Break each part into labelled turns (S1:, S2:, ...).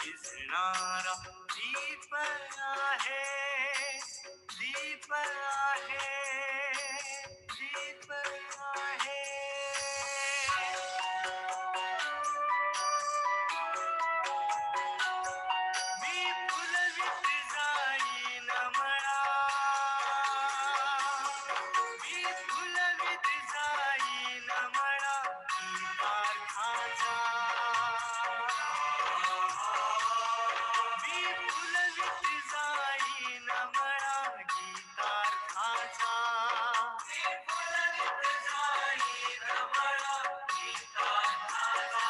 S1: दिसणारा दीप आहे, दीप आहे, दीप आहे. मी फुलवीत जाईन मळा, मी फुलवीत जाईन मळा गीतार्थाचा, मी फुलवीत जाईन मळा गीतार्थाचा, मी फुलवीत जाईन मळा गीतार्थाचा.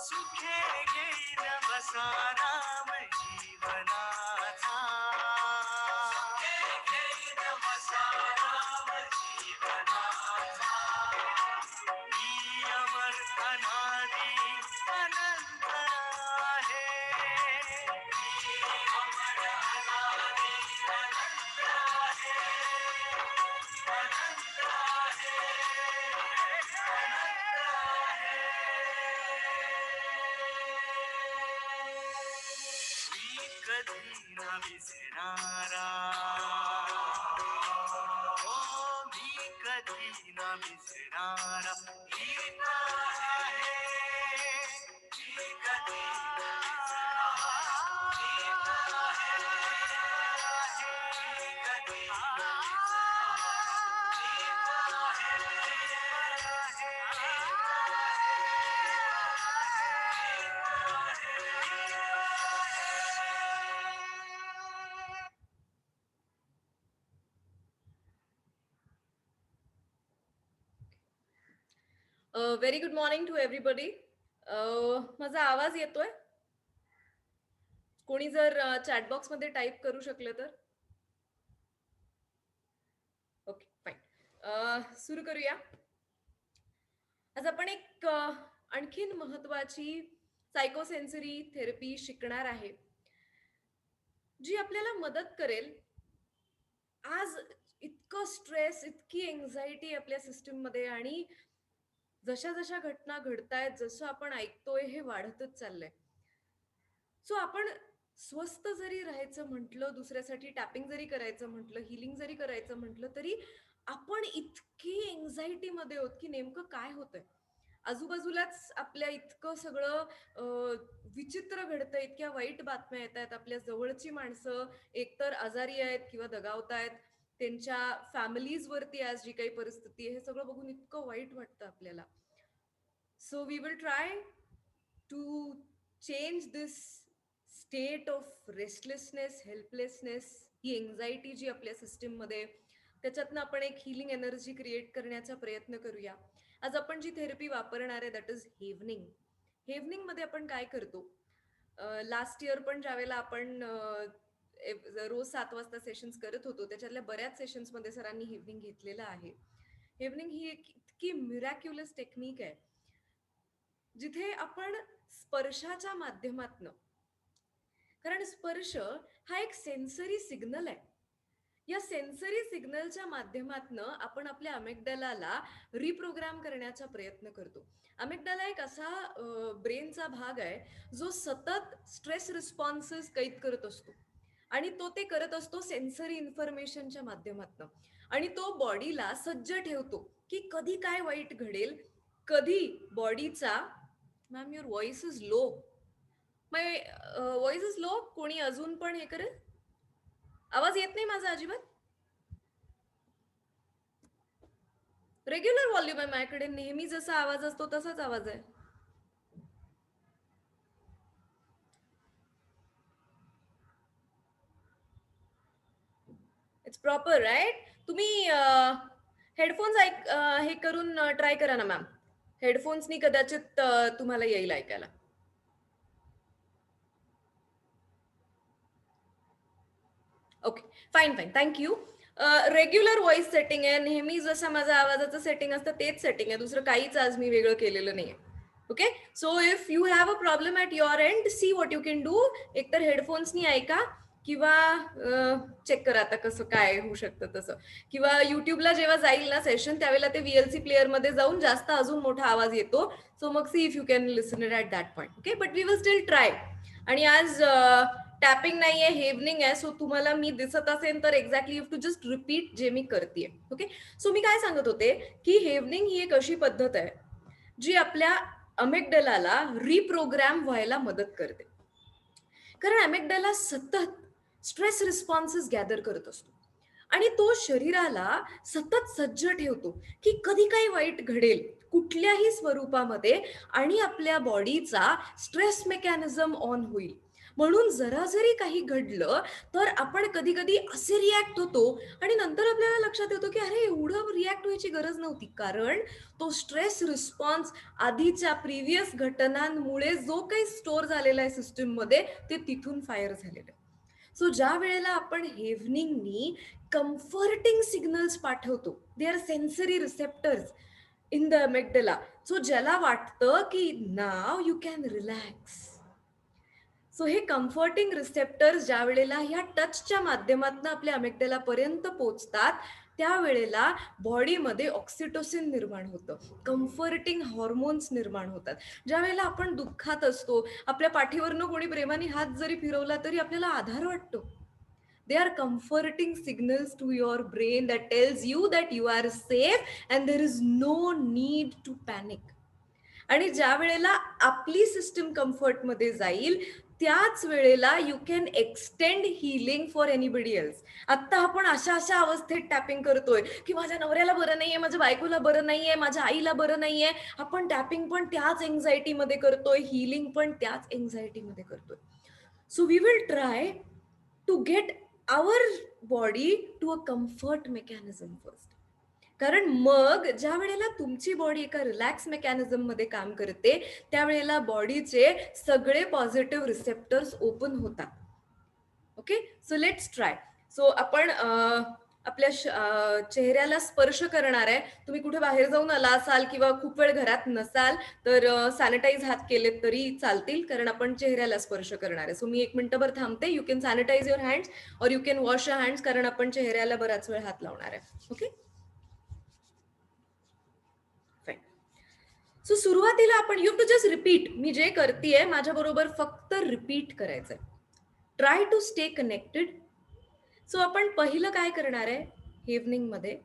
S1: सुखे घेईन बसाराम जीवनाचा, सुखे घेईन बसाराम जीवनाचा. मी अमर अनादी अनंत आहे, मी अमर अनादी अनंत आहे, अनंत आहे, अनंत आहे. मी कधी न विसरणारा, हो मी कधी न विसरणारा गीत आहे, मी कधी न विसरणारा गीत आहे, मी कधी न विसरणारा गीत
S2: very good morning to everybody. माझा आवाज येतोय? कोणी जर चॅटबॉक्स मध्ये टाईप करू शकलं तर. ओके फाईन, सुरू करूया. आज आपण एक आणखीन महत्वाची सायकोसेन्सरी थेरपी शिकणार आहे, जी आपल्याला मदत करेल. आज इतकं स्ट्रेस, इतकी एन्झायटी आपल्या सिस्टीममध्ये, आणि जशा जशा घटना घडतायत, जसं आपण ऐकतोय, हे वाढतच चाललंय. सो आपण स्वस्थ जरी राहायचं म्हटलं, दुसऱ्यासाठी टॅपिंग जरी करायचं म्हटलं, हिलिंग जरी करायचं म्हटलं, तरी आपण इतकी एन्झायटी मध्ये आहोत की नेमकं काय होतंय आजूबाजूलाच. आपल्या इतकं सगळं विचित्र घडतंय, इतक्या वाईट बातम्या येत आहेत. आपल्या जवळची माणसं एकतर आजारी आहेत किंवा दगावतायत, त्यांच्या फॅमिलीजवरती आज जी काही परिस्थिती आहे, हे सगळं बघून इतकं वाईट वाटतं आपल्याला. So we will try to change this state of restlessness, helplessness, ही एन्झायटी जी आपल्या सिस्टीममध्ये, त्याच्यातनं आपण एक हिलिंग एनर्जी क्रिएट करण्याचा प्रयत्न करूया. आज आपण जी थेरपी वापरणार आहे दॅट इज हेवनिंग. हेवनिंग मध्ये आपण काय करतो, लास्ट इयर पण ज्यावेळेला आपण रोज 7 वाजता सेशन्स करत होतो, त्याच्यातल्या बऱ्याच सेशन्समध्ये सरांनी हेवनिंग घेतलेलं आहे. हेवनिंग ही एक इतकी मिरॅक्युलस टेक्निक आहे, जिथे आपण स्पर्शाच्या माध्यमातनं, कारण स्पर्श हा एक सेन्सरी सिग्नल आहे, या सेन्सरी सिग्नलच्या माध्यमातनं आपण आपल्या अमिग्डालाला रिप्रोग्राम करण्याचा प्रयत्न करतो. अमिग्डाला एक असा ब्रेनचा भाग आहे जो सतत स्ट्रेस रिस्पॉन्सेस कैद करत असतो, आणि तो ते करत असतो सेन्सरी इन्फॉर्मेशनच्या माध्यमातनं, आणि तो बॉडीला सज्ज ठेवतो की कधी काय वाईट घडेल, कधी बॉडीचा. Ma'am your voice is low, my voice is low. कोणी अजून पण हे करेल? आवाज येत नाही माझा अजिबात? रेग्युलर व्हॉल्यूम आहे माझ्याकडे, नेहमी जसा आवाज असतो तसाच आवाज आहे. It's proper right. तुम्ही हेडफोन्स हे करून ट्राय करा ना मॅम. हेडफोन्सनी कदाचित तुम्हाला येईल ऐकायला. Okay fine fine, thank you. Regular voice setting आहे, नेहमी जसं माझं आवाजाचं सेटिंग असतं तेच सेटिंग आहे, दुसरं काहीच आज मी वेगळं केलेलं नाहीये. Okay, so if you have a problem at your end, see what you can do. एकतर हेडफोन्सनी ऐका, किंवा चेक करा आता कसं काय होऊ शकतं तसं, किंवा युट्यूबला जेव्हा जाईल ना सेशन त्यावेळेला ते VLC प्लेअरमध्ये जाऊन जास्त अजून मोठा आवाज येतो. सो मग see if you can listen it at that point. Okay, but we will still try. आणि आज टॅपिंग नाहीये, हेवनिंग आहे. सो तुम्हाला मी दिसत असेल तर exactly you too just repeat जे मी करते. ओके, सो मी काय सांगत होते की हेवनिंग ही एक अशी पद्धत आहे जी आपल्या अमेग्डलाला रिप्रोग्रॅम व्हायला मदत करते. कारण अमेग्डला सतत स्ट्रेस रिस्पॉन्सेस गॅदर करत असतो आणि तो शरीराला सतत सज्ज ठेवतो की कधी काही वाईट घडेल कुठल्याही स्वरूपामध्ये आणि आपल्या बॉडीचा स्ट्रेस मेकॅनिझम ऑन होईल. म्हणून जरा जरी काही घडलं तर आपण कधी कधी असे रिॲक्ट होतो आणि नंतर आपल्याला लक्षात येतो की अरे एवढं रिॲक्ट व्हायची गरज नव्हती, कारण तो स्ट्रेस रिस्पॉन्स आधीच्या प्रिव्हियस घटनांमुळे जो काही स्टोअर झालेला आहे सिस्टीममध्ये ते तिथून फायर झालेलं आहे. सो ज्या वेळेला आपण हेवनिंगनी कम्फर्टिंग सिग्नल्स पाठवतो, they are sensory receptors in the amygdala. So ज्याला वाटतं की now you can relax. So हे कम्फर्टिंग रिसेप्टर्स ज्या वेळेला ह्या टचच्या माध्यमातून आपल्या अमेग्डला पर्यंत पोहोचतात त्यावेळेला बॉडीमध्ये ऑक्सिटोसिन निर्माण होतं, कम्फर्टिंग हॉर्मोन्स निर्माण होतात. ज्या वेळेला आपण दुःखात असतो, आपल्या पाठीवरनं कोणी प्रेमाने हात जरी फिरवला तरी आपल्याला आधार वाटतो. They are comforting signals to your brain that tells you that you are safe and there is no need to panic. आणि ज्या वेळेला आपली सिस्टम कम्फर्टमध्ये जाईल त्याच वेळेला you can extend healing for anybody else. आत्ता आपण अशा अशा अवस्थेत टॅपिंग करतोय की माझ्या नवऱ्याला बरं नाहीये, माझ्या बायकोला बरं नाहीये, माझ्या आईला बरं नाहीये. आपण टॅपिंग पण त्याच एन्झायटीमध्ये करतोय, हिलिंग पण त्याच एन्झायटीमध्ये करतोय. So we will try to get our body to a comfort mechanism first. कारण मग ज्या वेळेला तुमची बॉडी एका रिलॅक्स मेकॅनिझम मध्ये काम करते त्यावेळेला बॉडीचे सगळे पॉझिटिव्ह रिसेप्टर्स ओपन होतात. Okay, so let's try. So आपण आपल्या चेहऱ्याला स्पर्श करणार आहे. तुम्ही कुठे बाहेर जाऊन आला असाल किंवा खूप वेळ घरात नसाल तर सॅनिटाईज हात केलेत तरी चालतील, कारण आपण चेहऱ्याला स्पर्श करणार आहे. सो मी 1 मिनिटभर थांबते. You can sanitise your hands or you can wash your hands, कारण आपण चेहऱ्याला बराच वेळ हात लावणार आहे. Okay, fine. सो सुरुवातीला आपण यू टू जस्ट रिपीट. मी जे करतेय माझ्या बरोबर फक्त रिपीट करायचंय. Try to stay connected. So आपण पहिलं काय करणार आहे हेवनिंग मध्ये,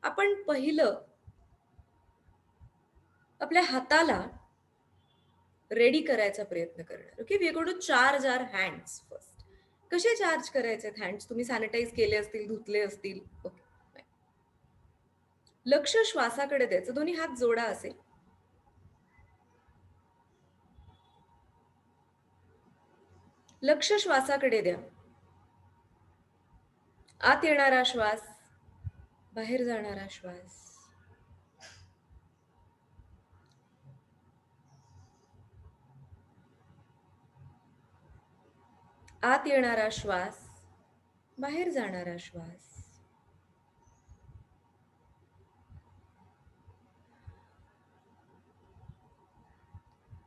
S2: आपण पहिलं आपल्या हाताला रेडी करायचा प्रयत्न करणार. Okay, we are going to charge our hands first. कसे चार्ज करायचे हँड्स? तुम्ही सॅनिटाईज केले असतील, धुतले असतील. ओके, लक्ष श्वासाकडे द्यायचं. दोन्ही हात जोडा असेल. लक्ष श्वासाकडे द्या. आत येणारा श्वास, बाहेर जाणारा श्वास. आत येणारा श्वास, बाहेर जाणारा श्वास.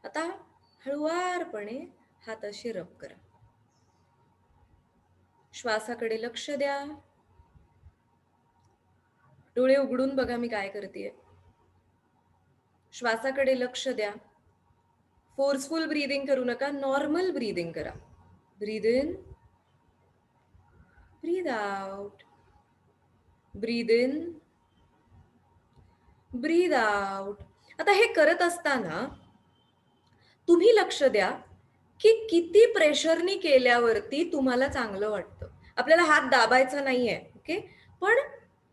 S2: आता हळुवारपणे हात असे रब करा. श्वासाकडे लक्ष द्या. डोळे उघडून बघा मी काय करतेय. श्वासाकडे लक्ष द्या. फोर्सफुल ब्रीदिंग करू नका, नॉर्मल ब्रीदिंग करा. ब्रीद in, breathe out, breathe in, breathe out. आता हे करत असताना तुम्ही लक्ष द्या की किती प्रेशरनी केल्यावरती तुम्हाला चांगलं वाटतं. आपल्याला हात दाबायचा नाहीये. ओके, पण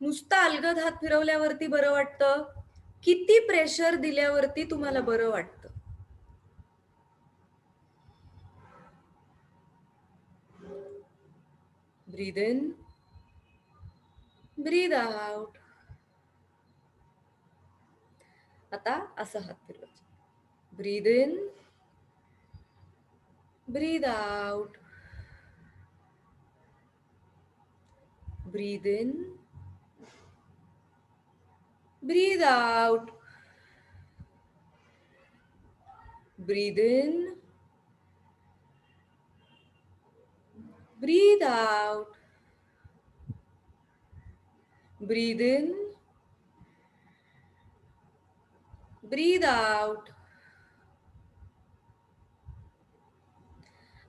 S2: नुसता अलगद हात फिरवल्यावरती बरं वाटतं, किती प्रेशर दिल्यावरती तुम्हाला बरं वाटतं. ब्रीद इन, ब्रीद आउट. आता असं हात फिरवायचं. ब्रीद in, breathe out, breathe in, breathe out, breathe in, breathe out. Breathe in. Breathe out.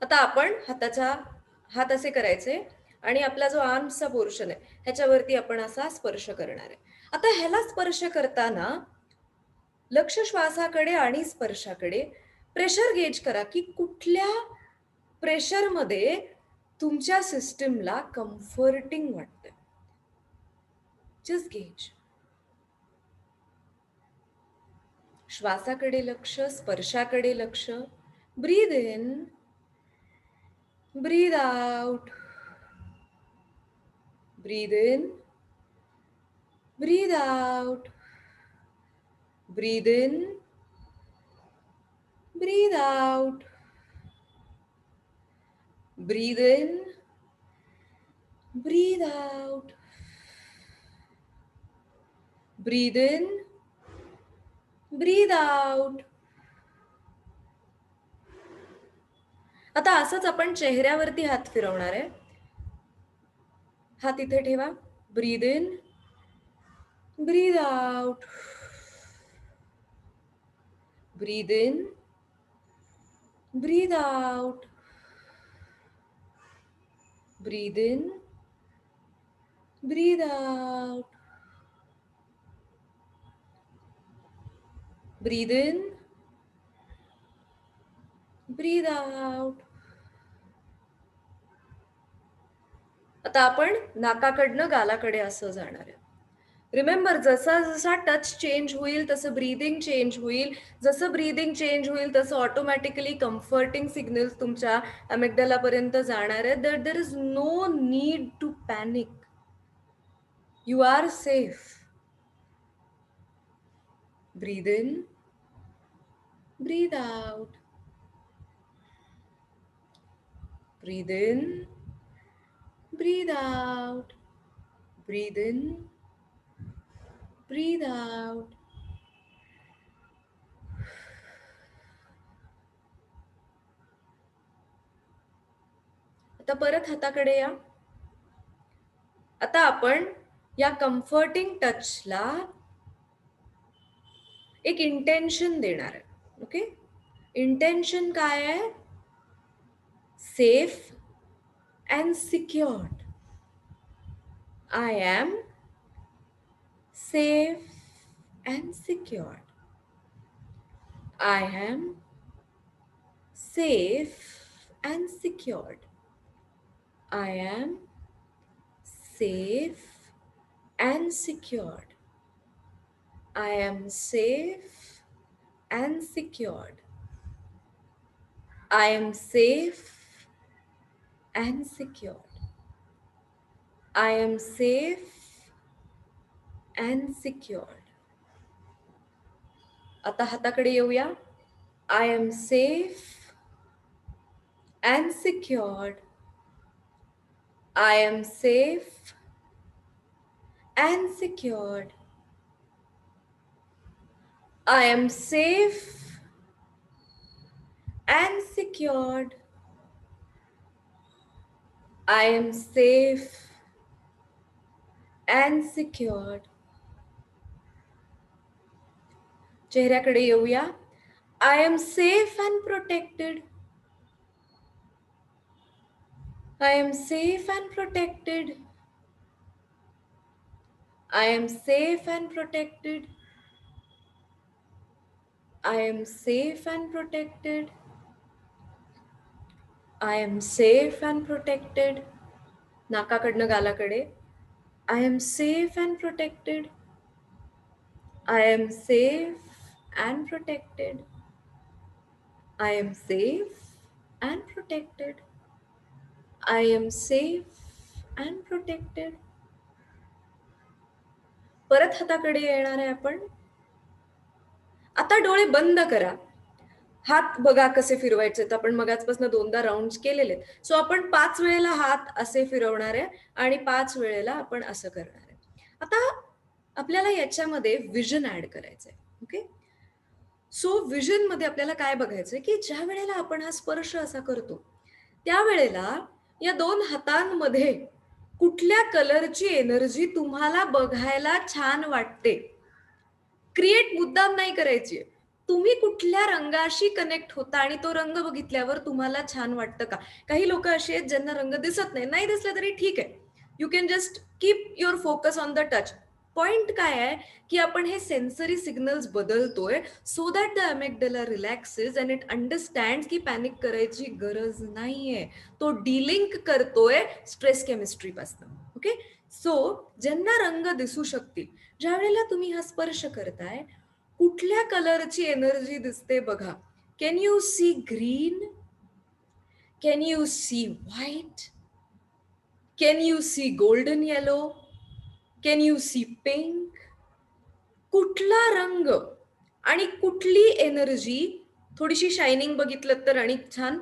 S2: आता आपण हात असे करायचे आणि आपला जो आर्म्सचा पोर्शन आहे ह्याच्यावरती आपण असा स्पर्श करणार आहे. आता ह्याला स्पर्श करताना लक्ष श्वासाकडे आणि स्पर्शाकडे प्रेशर गेज करा की कुठल्या प्रेशरमध्ये तुमच्या सिस्टीमला कम्फर्टिंग वाटतंय. Just gauge. श्वासाकडे लक्ष, स्पर्शाकडे लक्ष. ब्रीद in, breathe out. Breathe in, breathe out. Breathe in, breathe out. Breathe in, breathe out. Breathe in, breathe out. आता असंच आपण चेहऱ्यावरती हात फिरवणार आहे. हात इथे ठेवा. ब्रीद in, breathe out. Breathe in, breathe out. Breathe in, breathe out. Breathe in, breathe out. आता आपण नाकाकडनं गालाकडे असं जाणार आहे. रिमेंबर, जसा जसा टच चेंज होईल तसं ब्रीदिंग चेंज होईल. जसं ब्रीदिंग चेंज होईल तसं ऑटोमॅटिकली कम्फर्टिंग सिग्नल्स तुमच्या अमिग्डालापर्यंत जाणार आहेत. There is no need to panic. You are safe. Breathe in, breathe out. Breathe in, breathe out. Breathe in, breathe out. आता परत हाताकडे या. आता आपण या कम्फर्टिंग टचला एक इंटेन्शन देणार आहे. ओके, इंटेन्शन काय आहे? Safe and secured. I am safe and secured. I am safe and secured. I am safe and secured. I am safe and secured. I am safe and secured. I am safe and secured. आता हाताकडे येऊया. I am safe and secured. I am safe and secured. I am safe and secured. I am safe and secured. चेहऱ्याकडे येऊया. I am safe and protected. I am safe and protected. I am safe and protected. I am safe and protected. I am safe and protected. नाकाकडनं गालाकडे. I am safe and protected. I am safe and protected. I am safe and protected. I am safe and protected. परत हाताकडे येणार आहे आपण. आता डोळे बंद करा. हात बघा कसे फिरवायचे. तर आपण मगाचपासून 2दा राऊंड केलेले. सो आपण 5 वेळेला हात असे फिरवणार आहे आणि 5 वेळेला आपण असं करणार आहे. आता आपल्याला याच्यामध्ये विजन ऍड करायचंय. ओके, सो विजन मध्ये आपल्याला काय बघायचंय की ज्या वेळेला आपण हा स्पर्श असा करतो त्यावेळेला या दोन हातांमध्ये कुठल्या कलरची एनर्जी तुम्हाला बघायला छान वाटते. क्रिएट मुद्दाम नाही करायची. तुम्ही कुठल्या रंगाशी कनेक्ट होता आणि तो रंग बघितल्यावर तुम्हाला छान वाटतं का? काही लोक अशी आहेत ज्यांना रंग दिसत नाही. नाही दिसले तरी ठीक आहे. You can just keep your focus on the touch. Point काय आहे की आपण हे सेन्सरी सिग्नल्स बदलतोय so that the amygdala relaxes and it understand की पॅनिक करायची गरज नाहीये. तो डिलिंक करतोय स्ट्रेस केमिस्ट्री पासून. ओके, सो ज्यांना रंग दिसू शकतील, ज्या वेळेला तुम्ही हा स्पर्श करताय, कुठल्या कलरची एनर्जी दिसते बघा. Can you see green? Can you see white? Can you see golden yellow? Can you see pink? कुठला रंग आणि कुठली एनर्जी, थोडीशी शायनिंग बघितलं तर आणि छान,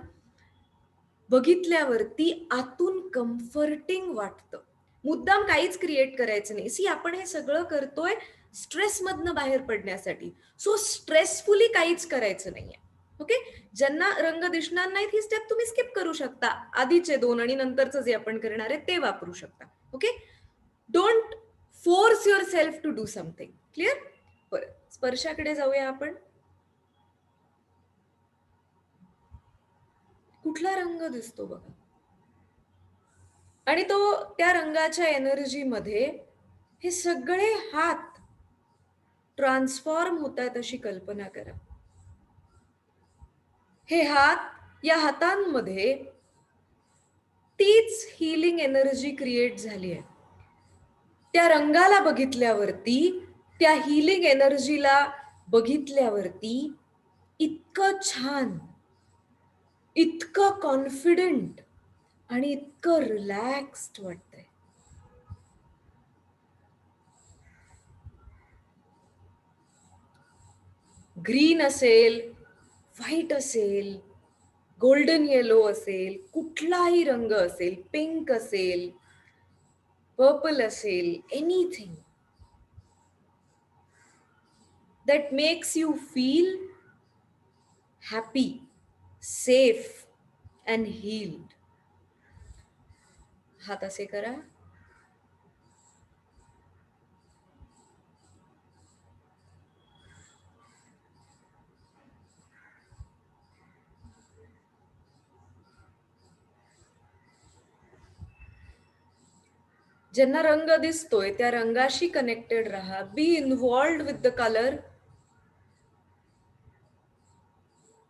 S2: बघितल्यावरती आतून कम्फर्टिंग वाटतं. मुद्दाम काहीच क्रिएट करायचं नाही. सी, आपण हे सगळं करतोय स्ट्रेसमधनं बाहेर पडण्यासाठी. सो स्ट्रेसफुली काहीच करायचं नाहीये. ओके, ज्यांना रंग दिसणार नाहीत ही स्टेप तुम्ही स्किप करू शकता. आधीचे 2 आणि नंतरचं जे आपण करणार आहे ते वापरू शकता. Okay, don't force yourself to do something. Clear? बरं, स्पर्शाकडे जाऊया आपण. कुठला रंग दिसतो बघा, आणि तो त्या रंगाच्या एनर्जीमध्ये हे सगळे हात ट्रान्सफॉर्म होत आहेत अशी कल्पना करा. हे हात, या हातांमध्ये तीच हिलिंग एनर्जी क्रिएट झाली आहे. त्या रंगाला बघितल्यावरती, त्या हिलिंग एनर्जीला बघितल्यावरती इतकं छान, इतकं कॉन्फिडंट आणि इतकं रिलॅक्स्ड वाटतंय. ग्रीन असेल, व्हाईट असेल, गोल्डन येलो असेल, कुठलाही रंग असेल, पिंक असेल, पर्पल असेल, anything that makes you feel happy, safe and healed. हात असे करा. ज्यांना रंग दिसतोय त्या रंगाशी कनेक्टेड राहा. बी इन्व्हॉल्ड विथ द कलर.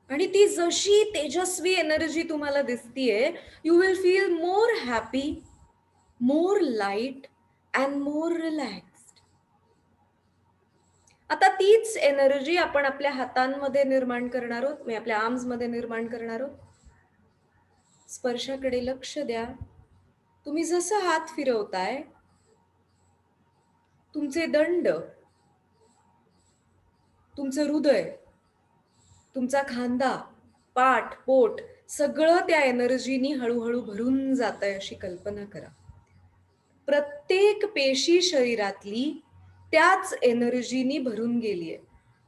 S2: आणि ती जशी तेजस्वी एनर्जी तुम्हाला दिसतीये, you will feel more happy, more light and more relaxed. आता तीच एनर्जी आपण आपल्या हातांमध्ये निर्माण करणार आहोत, मी आपल्या आर्म्स मध्ये निर्माण करणार आहोत. स्पर्शाकडे लक्ष द्या. तुम्ही जसं हात फिरवताय, तुमचे दंड, तुमचं हृदय, तुमचा खांदा, पाठ, पोट सगळं त्या एनर्जीनी हळूहळू भरून जातंय अशी कल्पना करा. प्रत्येक पेशी शरीरातली त्याच एनर्जीनी भरून गेलीये.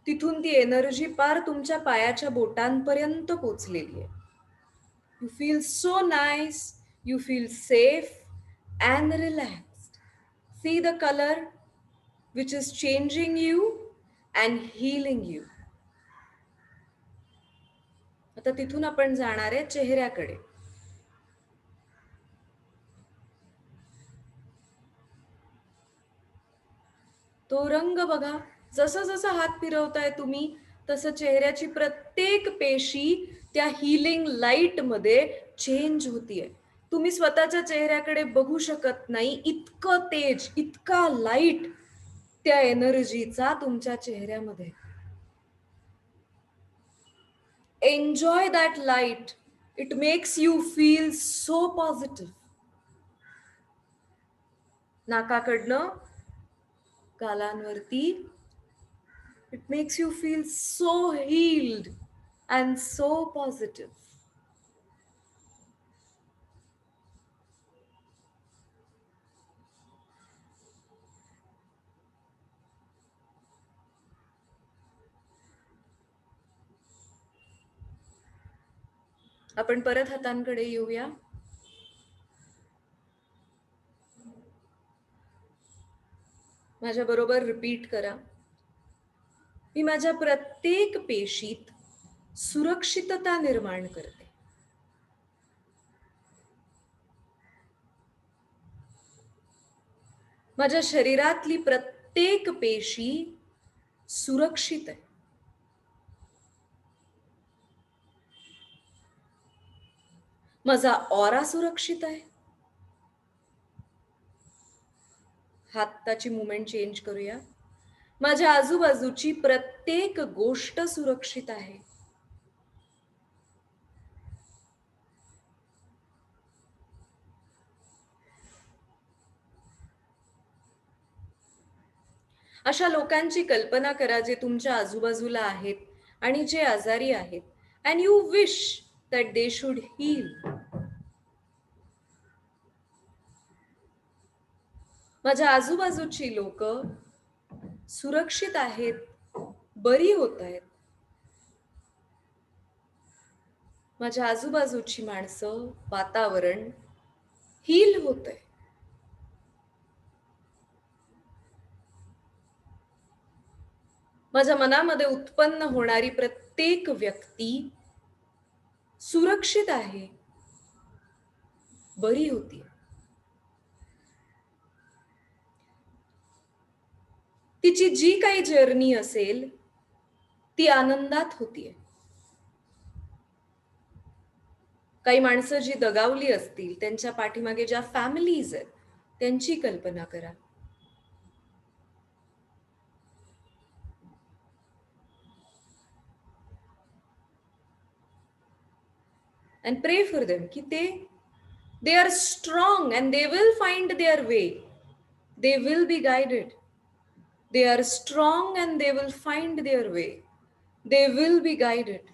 S2: तिथून ती एनर्जी पार तुमच्या पायाच्या बोटांपर्यंत पोचलेली आहे. You feel so nice, you feel safe and relaxed. See the colour which is changing you and healing you. आता तिथून आपण जाणार आहे चेहऱ्याकडे. तो रंग बघा. जसं जसं हात फिरवताय तुम्ही तसं चेहऱ्याची प्रत्येक पेशी त्या हिलिंग लाईट मध्ये चेंज होतीये. तुम्ही स्वतःच्या चेहऱ्याकडे बघू शकत नाही, इतकं तेज, इतका लाईट त्या एनर्जीचा तुमच्या चेहऱ्यामध्ये. Enjoy that light. It makes you feel so positive. नाकाकडनं गालांवरती, it makes you feel so healed and so positive. आपण परत हातांकडे येऊया. माझ्याबरोबर रिपीट करा. मी माझ्या प्रत्येक पेशीत सुरक्षितता निर्माण करते. माझ्या शरीरातली प्रत्येक पेशी सुरक्षित आहे. माझा ऑरा सुरक्षित आहे. हाताची मुवमेंट चेंज करूया. माझ्या आजूबाजूची प्रत्येक गोष्ट सुरक्षित आहे. अशा लोकांची कल्पना करा जे तुमच्या आजूबाजूला आहेत आणि जे आजारी आहेत. And you wish that they should heal. माझ्या आजूबाजूची लोक सुरक्षित आहेत, बरी होत आहेत. माझ्या आजूबाजूची माणसं, वातावरण हील होत आहे. माझ्या मनामध्ये उत्पन्न होणारी प्रत्येक व्यक्ती सुरक्षित आहे, बरी होती. तिची जी काही जर्नी असेल ती आनंदात होतीये. काही माणसं जी दगावली असतील त्यांच्या पाठीमागे ज्या फॅमिलीज आहेत त्यांची कल्पना करा. and pray for them ki they are strong and they will find their way. They will be guided. They are strong and they will find their way. They will be guided.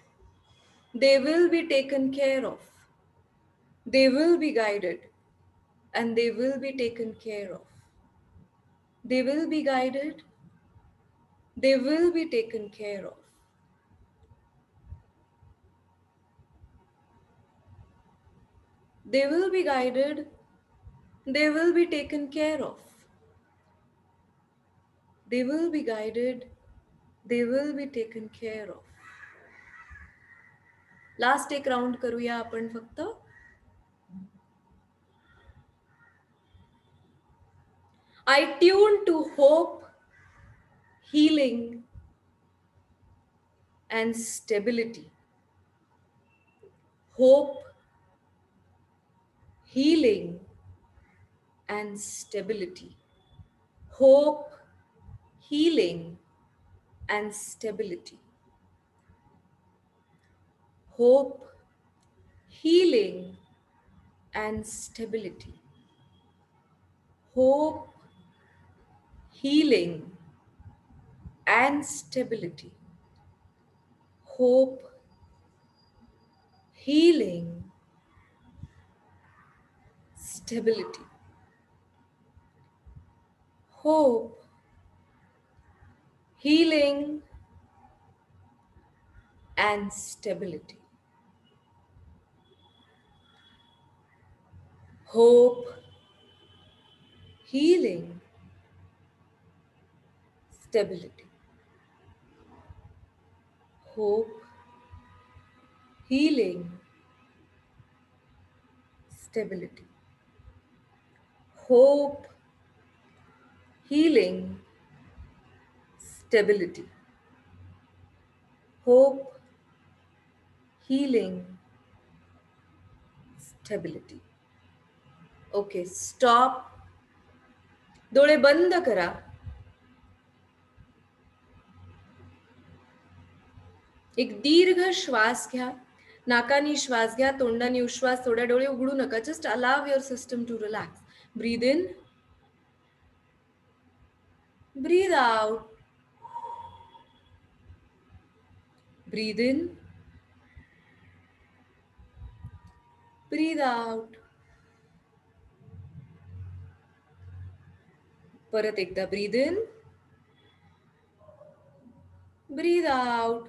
S2: They will be taken care of. They will be guided and they will be taken care of. They will be guided. They will be taken care of. They will be guided. They will be taken care of. They will be guided. They will be taken care of. Last एक round करूया आपण फक्त. I tune to hope, healing, and stability. Hope, healing, and stability. Hope, healing, and stability. Hope, healing, and stability. Hope, healing, and stability. Hope, healing, stability. Hope, healing, and stability. Hope, healing, stability. Hope, healing, stability. Hope, healing, stability. Hope, healing, stability. Okay, stop. डोळे बंद करा. एक दीर्घ श्वास घ्या. नाकानी श्वास घ्या, तोंडाने उश्वास सोडा. डोळे उघडू नका. Just allow your system to relax. Breathe in, breathe out. Breathe in, breathe out. परत एकदा ब्रीद इन, ब्रीद आउट.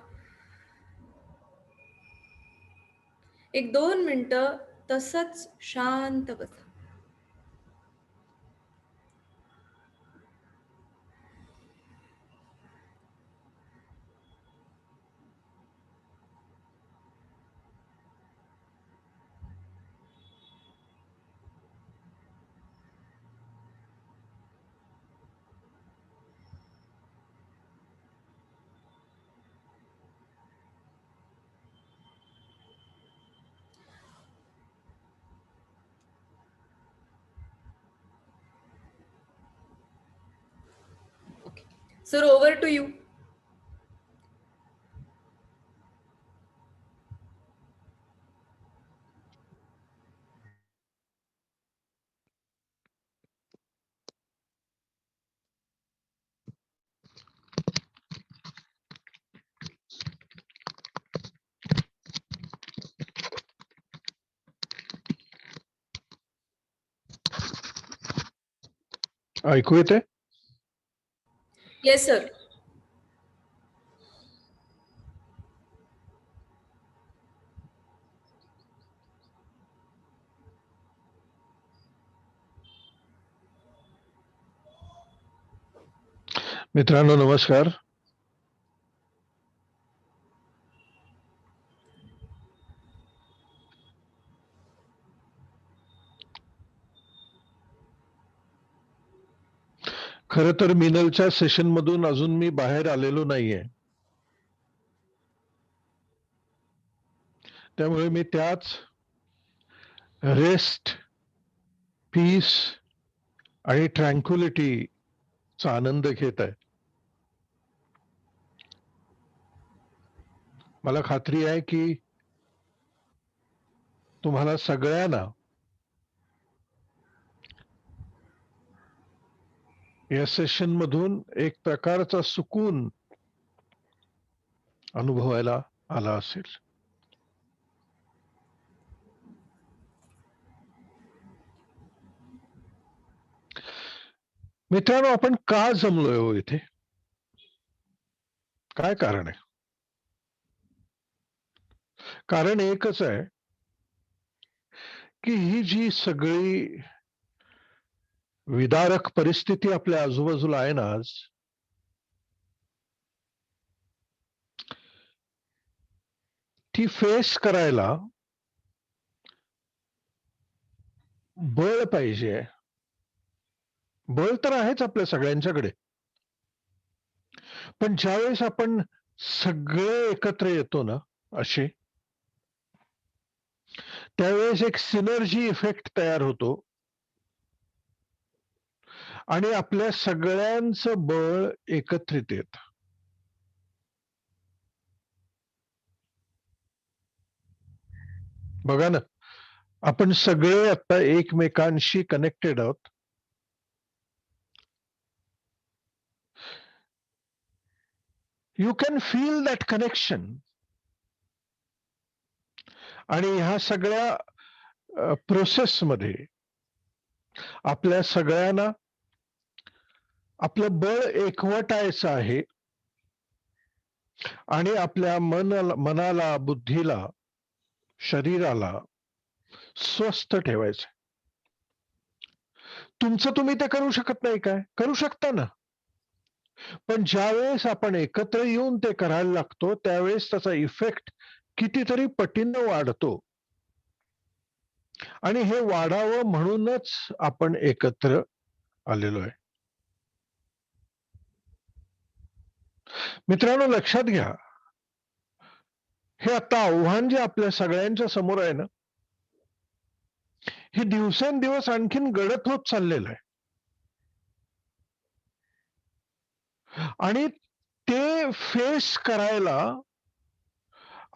S2: एक 2 मिनिटं तसंच शांत बसा. Sir, over to you.
S3: ऐकू येते?
S2: Yes sir.
S3: मित्रांनो नमस्कार. खरं तर मिनलच्या सेशन मधून अजून मी बाहेर आलेलो नाहीये, त्यामुळे मी त्याच रेस्ट, पीस आणि ट्रँक्युलिटीचा आनंद घेत आहे. मला खात्री आहे की तुम्हाला सगळ्यांना या सेशन मधून एक प्रकारचा सुकून अनुभवायला आला असेल. मित्रांनो, आपण का जमलोय हो इथे? काय कारण आहे? कारण एकच आहे की ही जी सगळी विदारक परिस्थिती आपल्या आजूबाजूला आहे ना आज, ती फेस करायला बळ पाहिजे. बळ तर आहेच आपल्या सगळ्यांच्याकडे, पण ज्यावेळेस आपण सगळे एकत्र येतो ना असे, त्यावेळेस एक सिनर्जी इफेक्ट तयार होतो आणि आपल्या सगळ्यांचं बळ एकत्रित येत. बघा ना, आपण सगळे आता एकमेकांशी कनेक्टेड आहोत. You can feel that connection. आणि ह्या सगळ्या प्रोसेसमध्ये आपल्या सगळ्यांना आपलं बळ एकवटायचं आहे आणि आपल्या मनाला, बुद्धीला, शरीराला स्वस्थ ठेवायचं. तुमचं तुम्ही ते करू शकत नाही काय? करू शकता ना. पण ज्यावेळेस आपण एकत्र येऊन ते करायला लागतो त्यावेळेस त्याचा इफेक्ट कितीतरी पटीनं वाढतो. आणि हे वाढावं म्हणूनच आपण एकत्र आलेलो आहे. मित्रांनो, लक्षात घ्या, हे आता आव्हान जे आपल्या सगळ्यांच्या समोर आहे ना, हे दिवसेंदिवस आणखीन गडद होत चाललेलं आहे. आणि ते फेस करायला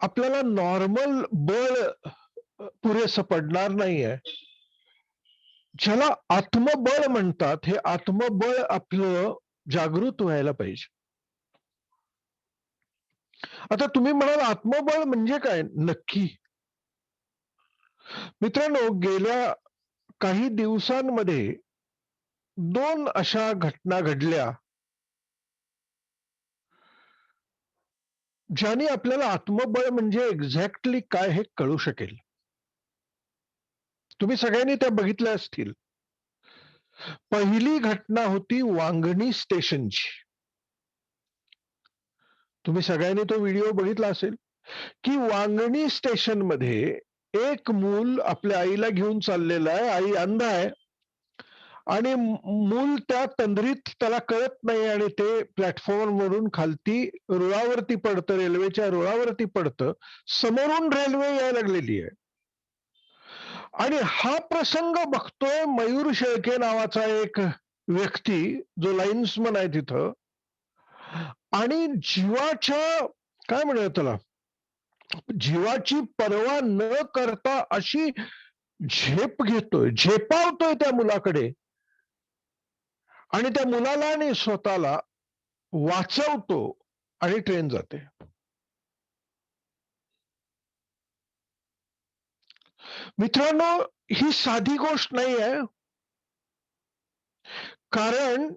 S3: आपल्याला नॉर्मल बळ पुरेसं पडणार नाहीये. ज्याला आत्मबळ म्हणतात, हे आत्मबळ आपलं जागृत व्हायला पाहिजे. आता तुम्ही म्हणाल आत्मबळ म्हणजे काय नक्की? मित्रांनो, गेल्या काही दिवसांमध्ये 2 अशा घटना घडल्या ज्याने आपल्याला आत्मबळ म्हणजे एक्झॅक्टली काय हे कळू शकेल. तुम्ही सगळ्यांनी त्या बघितल्या असतील. पहिली घटना होती वांगणी स्टेशनची. तुम्ही सगळ्यांनी तो व्हिडिओ बघितला असेल की वांगणी स्टेशनमध्ये एक मूल आपल्या आईला घेऊन चाललेलं आहे. आई अंध आहे आणि मूल त्या तंद्रीत त्याला कळत नाही आणि ते प्लॅटफॉर्मवरून खालती रुळावरती पडतं, रेल्वेच्या रुळावरती पडतं. समोरून रेल्वे यायला लागलेली आहे आणि हा प्रसंग बघतोय मयूर शेळके नावाचा एक व्यक्ती जो लाईन्समन आहे तिथं. आणि जीवाच्या काय म्हणूया त्याला, जीवाची पर्वा न करता अशी झेप घेतोय, झेपावतोय त्या मुलाकडे आणि त्या मुलाला आणि स्वतःला वाचवतो आणि ट्रेन जाते. मित्रांनो, ही साधी गोष्ट नाही आहे, कारण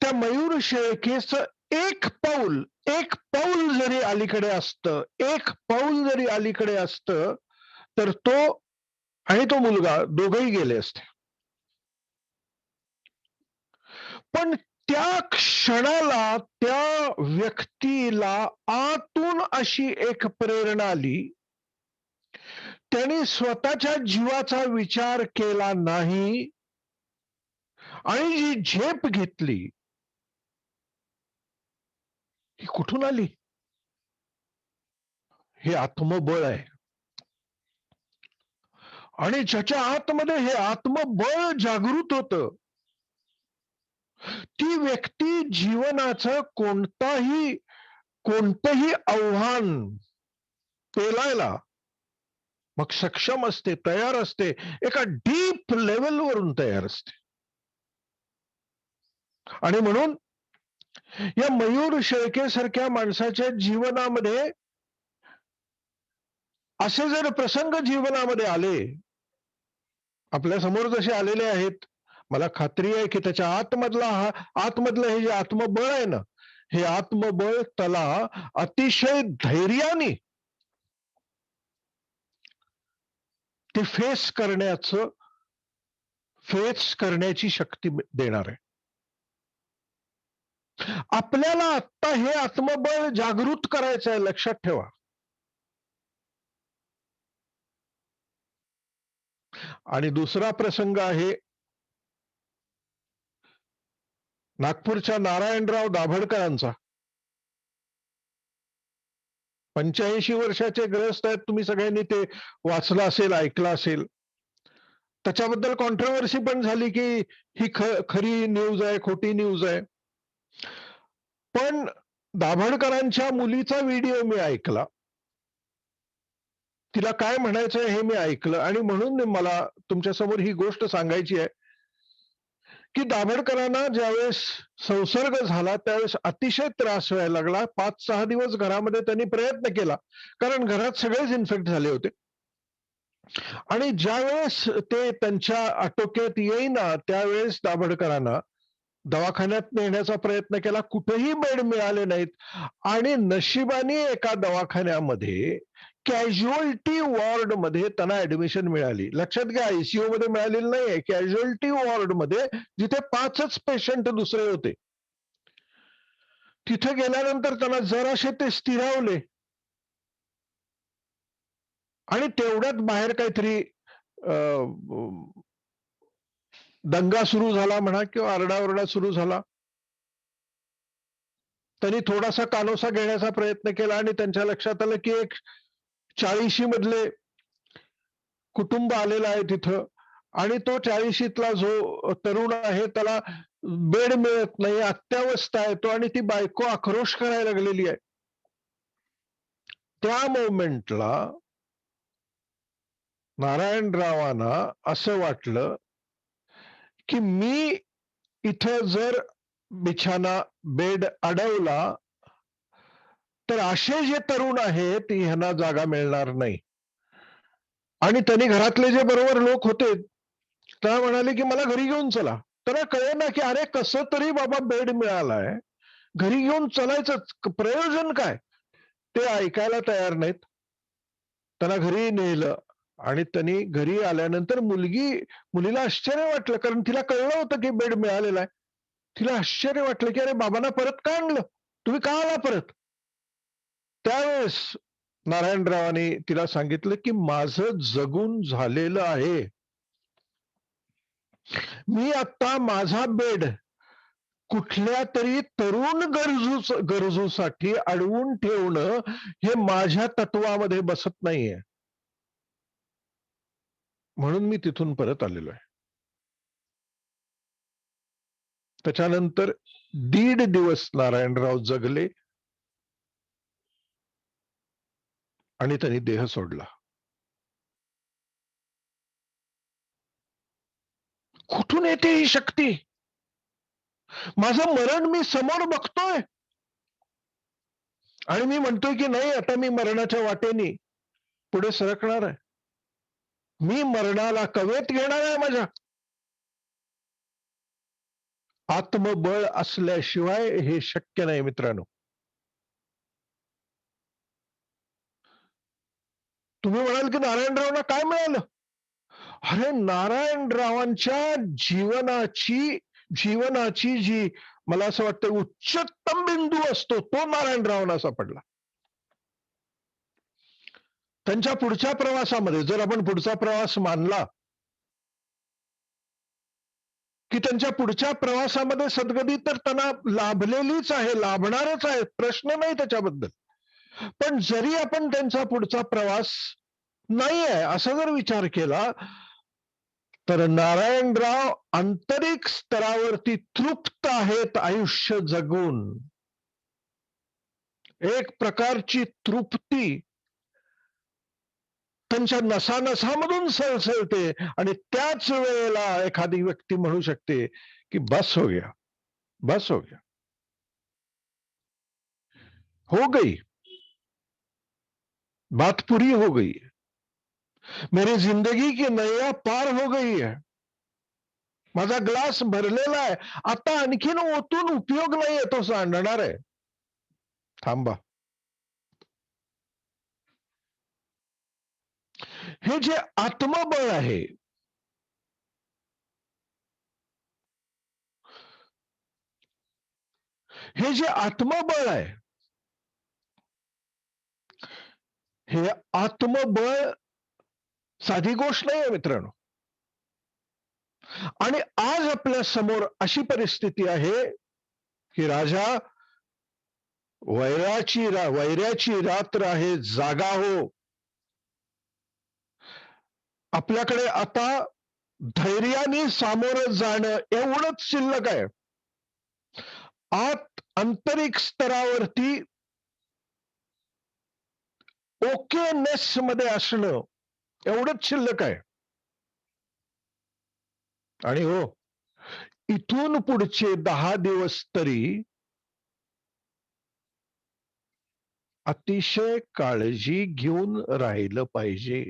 S3: त्या मयूर शेळकेचं एक पाऊल जरी अलीकडे असतं, एक पाऊल जरी अलीकडे असतं, तर तो आणि तो मुलगा दोघही गेले असते. पण त्या क्षणाला त्या व्यक्तीला आतून अशी एक प्रेरणा आली, त्याने स्वतःच्या जीवाचा विचार केला नाही आणि जी झेप घेतली, ही कुठून आली? हे आत्मबळ आहे. आणि ज्याच्या आतमध्ये हे आत्मबळ जागृत होतं, ती व्यक्ती जीवनाचं कोणतंही आव्हान पेलायला मग सक्षम असते, तयार असते, एका डीप लेवलवरून तयार असते. आणि म्हणून या मयूर शेळकेसारख्या माणसाच्या जीवनामध्ये असे जर प्रसंग जीवनामध्ये आले, आपल्या समोर जसे आलेले आहेत, मला खात्री आहे की त्याच्या आतमधलं हे जे आत्मबळ आहे ना, हे आत्मबळ त्याला अतिशय धैर्याने ते फेस करण्याची शक्ती देणार आहे. आपल्याला आता हे आत्मबळ जागृत करायचं आहे, लक्षात ठेवा. आणि दुसरा प्रसंग आहे नागपूरच्या नारायणराव दाभडकरांचा. 85 वर्षाचे ग्रस्त आहेत, तुम्ही सगळ्यांनी ते वाचलं असेल, ऐकलं असेल. त्याच्याबद्दल कॉन्ट्रोवर्सी पण झाली की ही खरी न्यूज आहे, खोटी न्यूज आहे. पण दाभडकरांच्या मुलीचा व्हिडिओ मी ऐकला, तिला काय म्हणायचंय हे मी ऐकलं, आणि म्हणून मला तुमच्यासमोर ही गोष्ट सांगायची आहे की दाभडकरांना ज्यावेळेस संसर्ग झाला त्यावेळेस अतिशय त्रास व्हायला लागला. 5-6 दिवस घरामध्ये त्यांनी प्रयत्न केला, कारण घरात सगळेच इन्फेक्ट झाले होते. आणि ज्यावेळेस ते त्यांच्या आटोक्यात येईना त्यावेळेस दाभडकरांना दवाखान्यात नेण्याचा प्रयत्न केला, कुठेही बेड मिळाले नाहीत. आणि नशिबाने एका दवाखान्यामध्ये कॅज्युअल्टी वॉर्ड मध्ये त्यांना ऍडमिशन मिळाली. लक्षात घ्या, आयसीयू मध्ये मिळालेली नाहीये, कॅज्युअल्टी वॉर्ड मध्ये, जिथे 5च पेशंट दुसरे होते. तिथे गेल्यानंतर त्यांना जराशे ते स्थिरावले आणि तेवढ्यात बाहेर काहीतरी दंगा सुरू झाला म्हणा किंवा आरडाओरडा सुरू झाला. त्यांनी थोडासा कानोसा घेण्याचा प्रयत्न केला आणि त्यांच्या लक्षात आलं की एक 40 मधले कुटुंब आलेलं आहे तिथं, आणि तो 40तला जो तरुण आहे त्याला बेड मिळत नाही, अत्यावस्था आहे तो, आणि ती बायको आक्रोश करायला लागलेली आहे. त्या मोमेंटला नारायणरावांना असं वाटलं की मी इथं जर बिछाना बेड अडवला तर असे जे तरुण आहेत ह्यांना जागा मिळणार नाही. आणि त्यांनी घरातले जे बरोबर लोक होते त्या म्हणाले की मला घरी घेऊन चला. त्यांना कळे ना की अरे कसं तरी बाबा बेड मिळालाय, घरी घेऊन चलायचं प्रयोजन काय. ते ऐकायला तयार नाहीत. त्यांना घरी नेलं आणि त्यांनी घरी आल्यानंतर मुलीला आश्चर्य वाटलं, कारण तिला कळलं होतं की बेड मिळालेला आहे. तिला आश्चर्य वाटलं की अरे बाबांना परत का आणलं, तुम्ही का आला परत. त्यावेळेस नारायणरावांनी तिला सांगितलं की माझं जगून झालेलं आहे, मी आता माझा बेड कुठल्या तरी तरुण गरजूसाठी अडवून ठेवणं हे माझ्या तत्वामध्ये बसत नाहीये, म्हणून मी तिथून परत आलेलो आहे. त्याच्यानंतर 1.5 दिवस नारायणराव जगले आणि त्यांनी देह सोडला. कुठून येते ही शक्ती? माझं मरण मी समोर बघतोय आणि मी म्हणतोय की नाही, आता मी मरणाच्या वाटेनी पुढे सरकणार आहे. मी मरणाला कवेत घेणार आहे माझ्या. आत्मबळ असल्याशिवाय हे शक्य नाही मित्रांनो. तुम्ही म्हणाल की नारायणरावांना काय मिळालं? अरे नारायणरावांच्या जीवनाची जी, मला असं वाटतं, उच्चतम बिंदू असतो तो नारायणरावांना सापडला. त्यांच्या पुढच्या प्रवासामध्ये, जर आपण पुढचा प्रवास मानला, की त्यांच्या पुढच्या प्रवासामध्ये सद्गती तर त्यांना लाभलेलीच आहे, लाभणारच आहे, प्रश्न नाही त्याच्याबद्दल. पण जरी आपण त्यांचा पुढचा प्रवास नाही आहे असा जर विचार केला, तर नारायणराव आंतरिक स्तरावरती तृप्त आहेत आयुष्य जगून. एक प्रकारची तृप्ती त्यांच्या नसानसामधून सळसळते आणि त्याच वेळेला एखादी व्यक्ती म्हणू शकते की बस हो गया, बस हो गया, हो गई, बात पूरी हो गई, मेरी जिंदगी की नैया पार हो गई है, माझा ग्लास भरलेला आहे, आता आणखीन ओतून उपयोग नाहीये, तो सांडणार आहे, थांबा. हे जे आत्मबळ आहे, हे जे आत्मबळ आहे, हे आत्मबळ साधी गोष्ट नाही आहे मित्रांनो. आणि आज आपल्या समोर अशी परिस्थिती आहे की राजा, वैऱ्याची रात्र आहे, जागा हो. आपल्याकडे आता धैर्याने सामोरं जाणं एवढंच शिल्लक आहे. आंतरिक स्तरावरती ओकेनेस मध्ये असणं एवढंच शिल्लक आहे. आणि हो, इथून पुढचे 10 दिवस तरी अतिशय काळजी घेऊन राहिलं पाहिजे.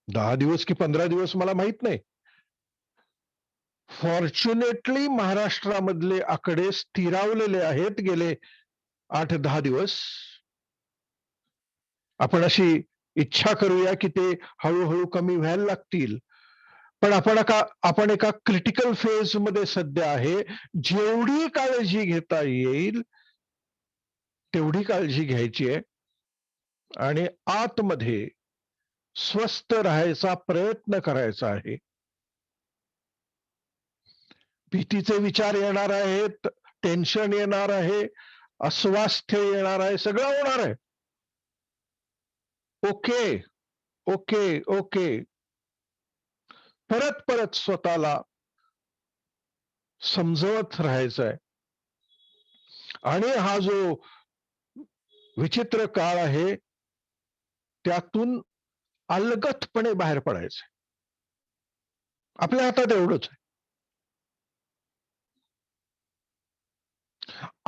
S3: 10 दिवस की 15 दिवस मला माहित नाही. फॉर्च्युनेटली महाराष्ट्रामधले आकडे स्थिरावलेले आहेत गेले 8-10 दिवस. आपण अशी इच्छा करूया की ते हळूहळू कमी व्हायला लागतील. पण आपण एका क्रिटिकल फेज मध्ये सध्या आहे. जेवढी काळजी घेता येईल तेवढी काळजी घ्यायची आहे आणि आतमध्ये स्वस्थ राहायचा प्रयत्न करायचा आहे. भीतीचे विचार येणार आहेत, टेन्शन येणार आहे, अस्वास्थ्य येणार आहे, सगळं होणार आहे. Okay okay okay. परत परत स्वतःला समजवत राहायचं आहे. आणि हा जो विचित्र काळ आहे त्यातून अलगदपणे बाहेर पडायचं. आपल्या हातात एवढंच आहे.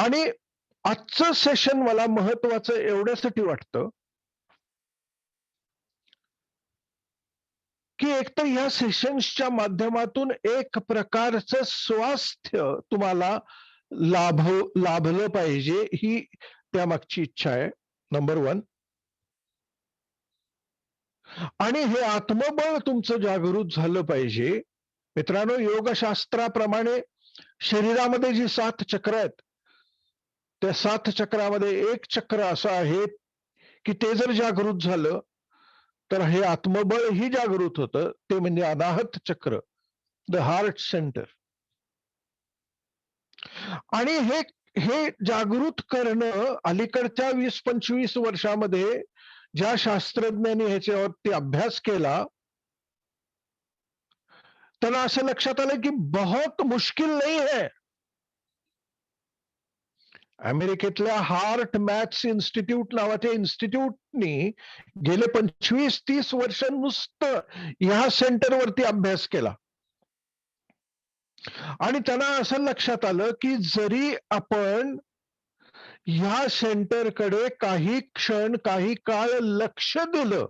S3: आणि आजचं सेशन मला महत्वाचं एवढ्यासाठी वाटतं की एकतर ह्या सेशन्सच्या माध्यमातून एक प्रकारचं स्वास्थ्य तुम्हाला लाभलं पाहिजे, ही त्यामागची इच्छा आहे, नंबर 1. आणि हे आत्मबळ तुमचं जागृत झालं पाहिजे. मित्रांनो, योगशास्त्राप्रमाणे शरीरामध्ये जी 7 चक्र आहेत, त्या 7 चक्रामध्ये एक चक्र असं आहे की ते जर जागृत झालं तर हे आत्मबळ ही जागृत होतं. ते म्हणजे अनाहत चक्र, द हार्ट सेंटर. आणि हे जागृत करणं अलीकडच्या 20-25 वर्षामध्ये ज्या शास्त्रज्ञांनी ह्याच्यावरती अभ्यास केला त्यांना असं लक्षात आलं की बहुत मुश्किल नाही है. अमेरिकेतल्या हार्ट मॅथ्स इन्स्टिट्यूट नावाच्या इन्स्टिट्यूटनी गेले 25-30 वर्ष नुसतं ह्या सेंटरवरती अभ्यास केला आणि त्यांना असं लक्षात आलं की जरी आपण ह्या सेंटरकडे काही क्षण काही काळ लक्ष दिलं,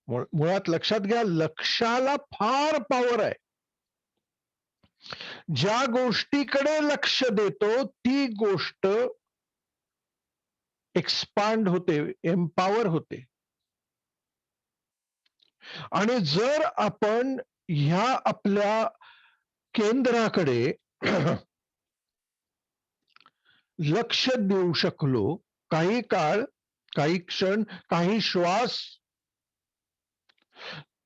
S3: मुळात लक्षात घ्या, लक्षाला फार पॉवर आहे. ज्या गोष्टीकडे लक्ष देतो ती गोष्ट एक्सपांड होते, एम्पावर होते. आणि जर आपण ह्या आपल्या केंद्राकडे लक्ष देऊ शकलो काही काळ, काही क्षण, काही श्वास,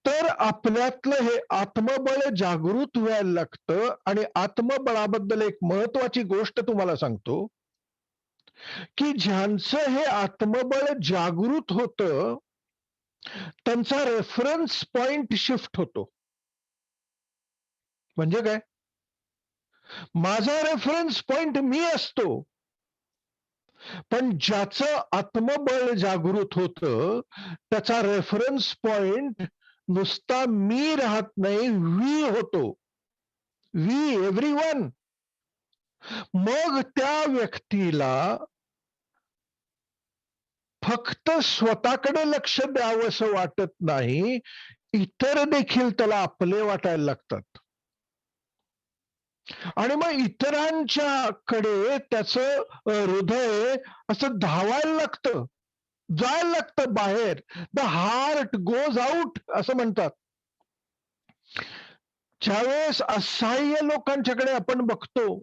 S3: तर आपल्यातलं हे आत्मबळ जागृत व्हायला लागतं. आणि आत्मबळाबद्दल एक महत्वाची गोष्ट तुम्हाला सांगतो की ज्यांचं हे आत्मबळ जागृत होतं त्यांचा रेफरन्स पॉइंट शिफ्ट होतो. म्हणजे काय? माझा रेफरन्स पॉइंट मी असतो, पण ज्याचं आत्मबळ जागृत होतं त्याचा रेफरन्स पॉइंट नुसता मी राहत नाही, वी होतो. We, everyone. मग त्या व्यक्तीला फक्त स्वतःकडे लक्ष द्यावंसं वाटत नाही, इतर देखील त्याला आपले वाटायला लागतात. आणि मग इतरांच्याकडे त्याचं हृदय असं धावायला लागतं, जायला लागतं बाहेर. द हार्ट गोज आउट असं म्हणतात. ज्यावेळेस असहाय्य लोकांच्याकडे आपण बघतो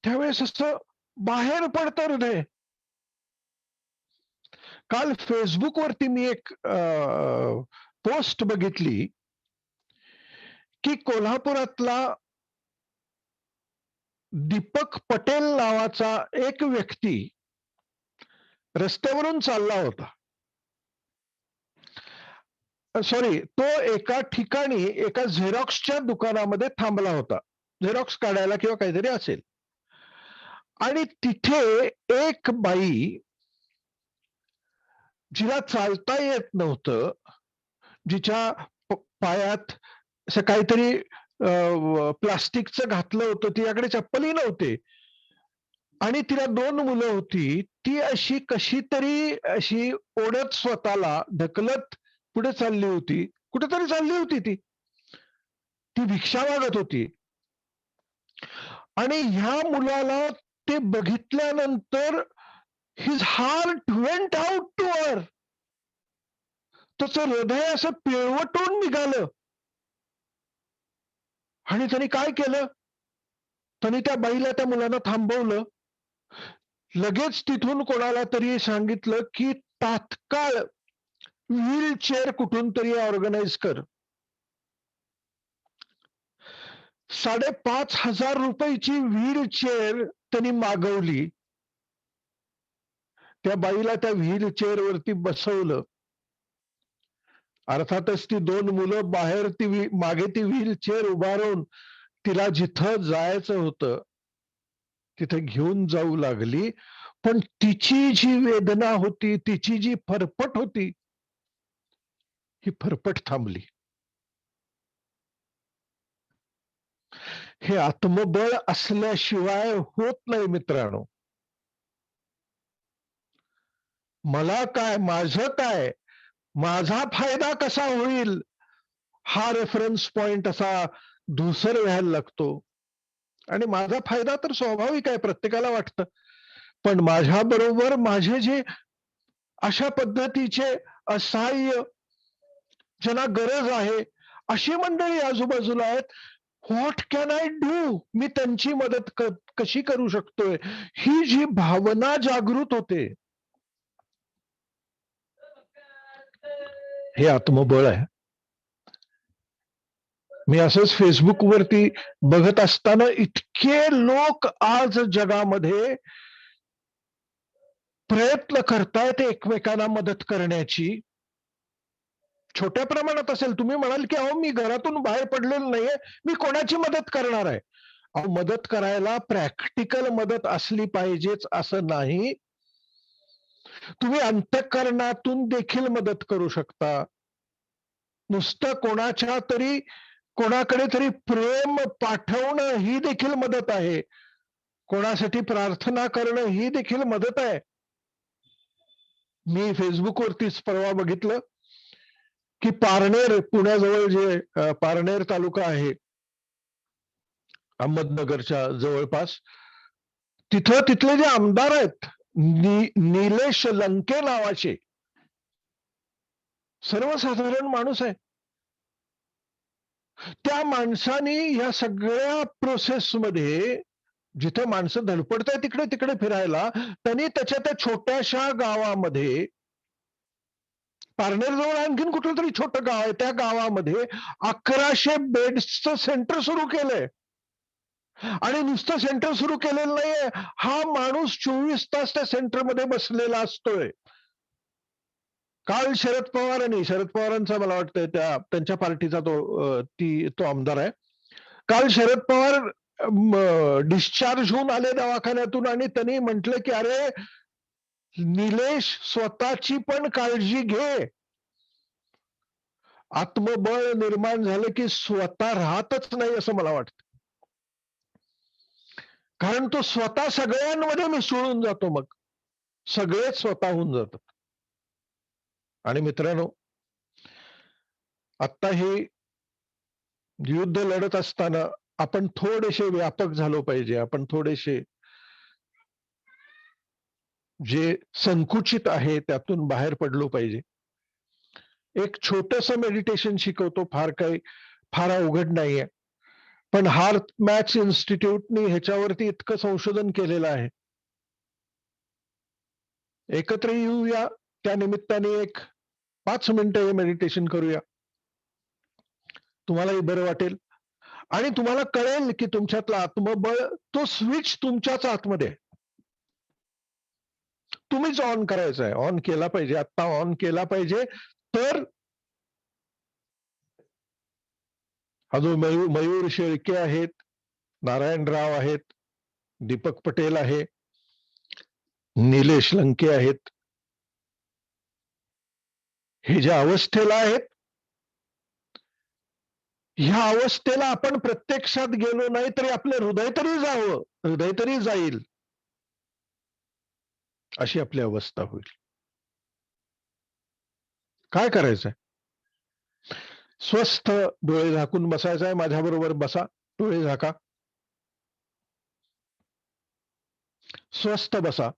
S3: त्यावेळेस असं बाहेर पडतं हृदय. काल फेसबुकवरती मी एक पोस्ट बघितली की कोल्हापुरातला दीपक पटेल नावाचा एक व्यक्ती रस्त्यावरून चालला होता. सॉरी, तो एका ठिकाणी एका झेरॉक्सच्या दुकानामध्ये थांबला होता, झेरॉक्स काढायला किंवा काहीतरी असेल. आणि तिथे एक बाई, जिला चालता येत नव्हतं, जिच्या पायात असं काहीतरी प्लास्टिकचं घातलं होतं, तिच्याकडे चप्पलही नव्हते आणि तिला 2 मुलं होती. ती अशी कशी तरी अशी ओढत स्वतःला ढकलत पुढे चालली होती. कुठेतरी चालली होती ती भिक्षा मागत होती. आणि ह्या मुलाला ते बघितल्यानंतर his heart went out to her. त्याचं हृदय असं पिळवटून निघालं. आणि त्यांनी काय केलं? त्यांनी त्या बाईला, त्या मुलांना थांबवलं. लगेच तिथून कोणाला तरी सांगितलं की तात्काळ व्हीलचेअर कुठून तरी ऑर्गनाइज कर. 5,500 रुपयाची व्हीलचेअर त्यांनी मागवली. त्या बाईला त्या व्हीलचेअर वरती बसवलं. अर्थातच ती 2 मुलं बाहेर मागे ती व्हीलचेअर उभारून तिला जिथं जायचं होतं तिथे घेऊन जाऊ लागली. पण तिची जी वेदना होती, तिची जी फरफट होती, ही फरफट थांबली. हे आत्मबळ असल्याशिवाय होत नाही मित्रांनो. मला काय, माझं काय, माझा फायदा कसा होईल, हा रेफरन्स पॉइंट असा धूसर व्हायला लागतो. आणि माझा फायदा तर स्वाभाविक आहे, प्रत्येकाला वाटतं. पण माझ्या बरोबर माझे जे अशा पद्धतीचे असहाय्य, ज्यांना गरज आहे, अशी मंडळी आजूबाजूला आहेत, व्हॉट कॅन आय डू, मी त्यांची मदत कशी करू शकतोय, ही जी भावना जागृत होते, हे आत्मबळ आहे. मी असंच फेसबुकवरती बघत असताना इतके लोक आज जगामध्ये प्रयत्न करतायत एकमेकांना मदत करण्याची. छोट्या प्रमाणात असेल. तुम्ही म्हणाल की अहो मी घरातून बाहेर पडलेलो नाहीये, मी कोणाची मदत करणार आहे? अहो मदत करायला प्रॅक्टिकल मदत असली पाहिजेच असं नाही. तुम्ही अंतःकरणातून देखील मदत करू शकता. नुसतं कोणाकडे तरी प्रेम पाठवणं ही देखील मदत आहे. कोणासाठी प्रार्थना करणं ही देखील मदत आहे. मी फेसबुकवरतीच परवा बघितलं की पारनेर, पुण्याजवळ जे पारनेर तालुका आहे अहमदनगरच्या जवळपास, तिथले जे आमदार आहेत निलेश लंके नावाचे, सर्वसाधारण माणूस आहे. त्या माणसाने या सगळ्या प्रोसेसमध्ये जिथे माणसं धडपडताय तिकडे तिकडे फिरायला, त्यांनी त्या छोट्याशा गावामध्ये, पारनेरजवळ आणखीन कुठलं तरी छोटं गाव आहे, त्या गावामध्ये 1100 बेड्सचं सेंटर सुरू केलंय. आणि नुसतं सेंटर सुरू केलेलं नाहीये, हा माणूस 24 तास त्या सेंटरमध्ये बसलेला असतोय. काल शरद पवारांचा मला वाटतं त्यांच्या पार्टीचा तो आमदार आहे. काल शरद पवार डिस्चार्ज होऊन आले दवाखान्यातून आणि त्यांनी म्हटलं की अरे निलेश, स्वतःची पण काळजी घे. आत्मबळ निर्माण झालं की स्वतः राहतच नाही असं मला वाटतं. कारण तो स्वतः सगळ्यांमध्ये मिसळून जातो, मग सगळेच स्वतः होऊन जातात. आणि मित्रांनो, आता हे युद्ध लढत असताना आपण थोडेसे व्यापक झालो पाहिजे. आपण थोडेसे जे संकुचित आहे त्यातून बाहेर पडलो पाहिजे. एक छोटस मेडिटेशन शिकवतो, फार अवघड नाहीये. पण हार्ट मॅच इन्स्टिट्यूटनी ह्याच्यावरती इतकं संशोधन केलेलं आहे. एकत्र येऊया, त्या निमित्ताने एक 5 मिनिटं हे मेडिटेशन करूया. तुम्हालाही बरं वाटेल आणि तुम्हाला कळेल की तुमच्यातलं आत्मबळ, तो स्विच तुमच्याच आतमध्ये आहे. तुम्हीच ऑन करायचा आहे, ऑन केला पाहिजे, आता ऑन केला पाहिजे. तर अजून मयूर शेळके आहेत, नारायण राव आहेत, दीपक पटेल आहे, निलेश लंके आहेत. हे ज्या अवस्थेला आहेत, ह्या अवस्थेला आपण प्रत्यक्षात गेलो नाही तरी आपलं हृदय तरी जाईल, अशी आपली अवस्था होईल. काय करायचंय? स्वस्थ डोळे झाकून बसायचंय. माझ्या बरोबर बसा, डोळे झाका, स्वस्थ बसा.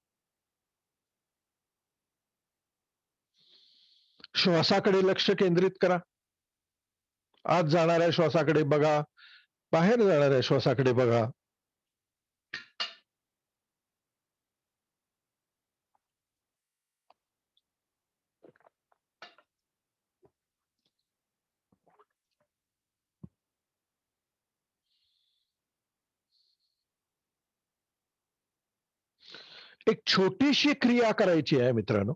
S3: श्वासाकडे लक्ष केंद्रित करा. आत जाणाऱ्या श्वासाकडे बघा, बाहेर जाणाऱ्या श्वासाकडे बघा. एक छोटीशी क्रिया करायची आहे मित्रांनो.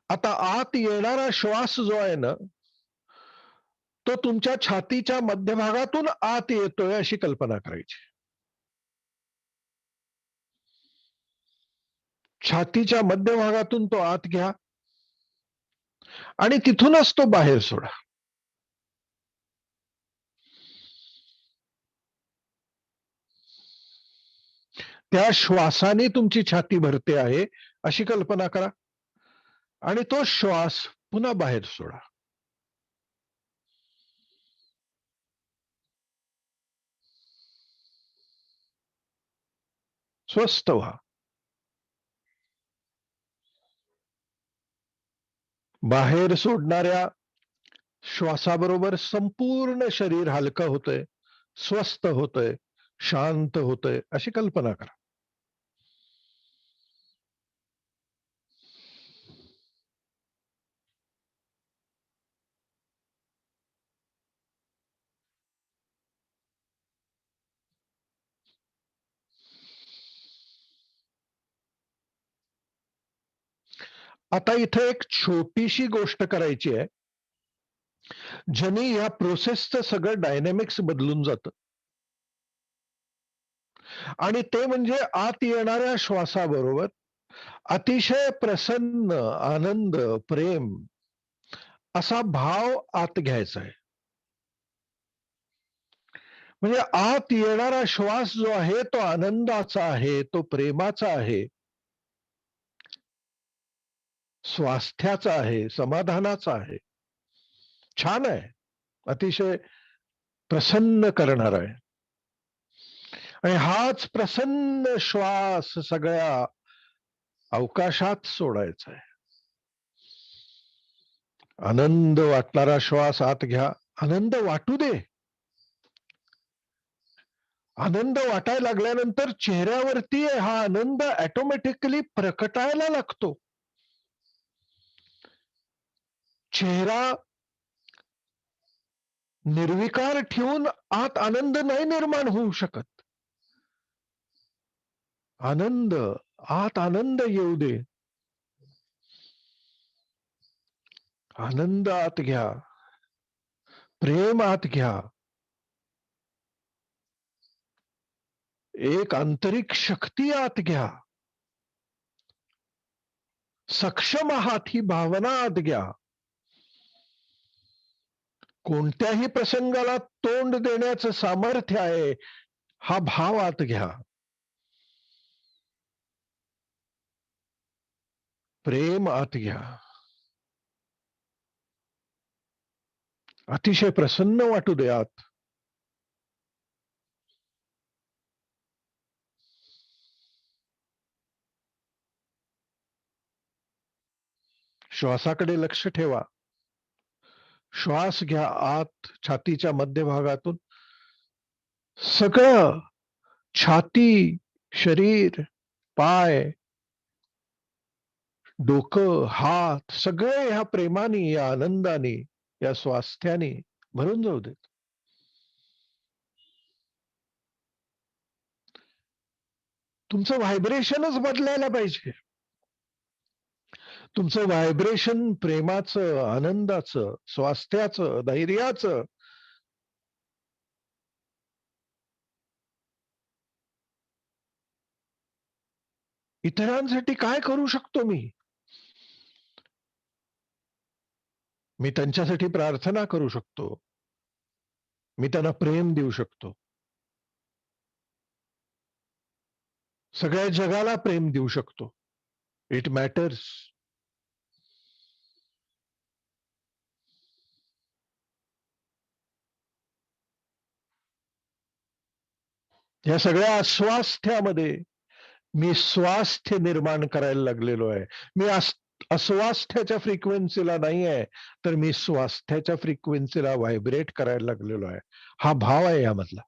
S3: आता आत येणारा श्वास जो आहे ना, तो तुमच्या छातीच्या मध्यभागातून आत येतोय अशी कल्पना करायची. छातीच्या मध्यभागातून तो आत घ्या आणि तिथूनच तो बाहेर सोडा. त्या श्वासाने तुमची छाती भरते आहे अशी कल्पना करा आणि तो श्वास पुन्हा बाहेर सोडा. स्वस्थ व्हा. बाहेर सोडणाऱ्या श्वासाबरोबर संपूर्ण शरीर हलकं होतंय, स्वस्थ होतंय, शांत होतंय अशी कल्पना करा. आता इथे एक छोटीशी गोष्ट करायची आहे, ज्याने या प्रोसेसचं सगळं डायनॅमिक्स बदलून जातं. आणि ते म्हणजे आत येणाऱ्या श्वासाबरोबर अतिशय प्रसन्न, आनंद, प्रेम असा भाव आत घ्यायचा आहे. म्हणजे आत येणारा श्वास जो आहे तो आनंदाचा आहे, तो प्रेमाचा आहे, स्वास्थ्याचा आहे, समाधानाचा आहे. छान आहे, अतिशय प्रसन्न करणार आहे. आणि हाच प्रसन्न श्वास सगळ्या अवकाशात सोडायचा आहे. आनंद वाटणारा श्वास आत घ्या. आनंद वाटू दे. आनंद वाटायला लागल्यानंतर चेहऱ्यावरती हा आनंद ऑटोमॅटिकली प्रकटायला लागतो. चेहरा निर्विकार ठेवून आत आनंद नाही निर्माण होऊ शकत. आनंद, आत आनंद येऊ दे. आनंद आत घ्या, प्रेम आत घ्या. एक आंतरिक शक्ती आत घ्या. सक्षम आहात ही भावना आत घ्या. कोणत्याही प्रसंगाला तोंड देण्याचं सामर्थ्य आहे हा भाव आत घ्या. प्रेम आत घ्या. अतिशय प्रसन्न वाटू दे आत. श्वासाकडे लक्ष ठेवा. श्वास घ्या आत छातीच्या मध्यभागातून. सगळं छाती, शरीर, पाय, डोकं, हात सगळे ह्या प्रेमाने, या आनंदाने, या स्वास्थ्याने भरून जाऊ देत. तुमचं व्हायब्रेशनच बदलायला पाहिजे. तुमचं व्हायब्रेशन प्रेमाचं, आनंदाचं, स्वास्थ्याचं, धैर्याचं. इतरांसाठी काय करू शकतो मी? मी त्यांच्यासाठी प्रार्थना करू शकतो. मी त्यांना प्रेम देऊ शकतो. सगळ्या जगाला प्रेम देऊ शकतो. It matters. या सगळ्या अस्वास्थ्यामध्ये मी स्वास्थ्य निर्माण करायला लागलेलो आहे. मी अस्वास्थ्याच्या फ्रिक्वेन्सीला नाही आहे, तर मी स्वास्थ्याच्या फ्रिक्वेन्सीला व्हायब्रेट करायला लागलेलो आहे. हा भाव आहे यामधला.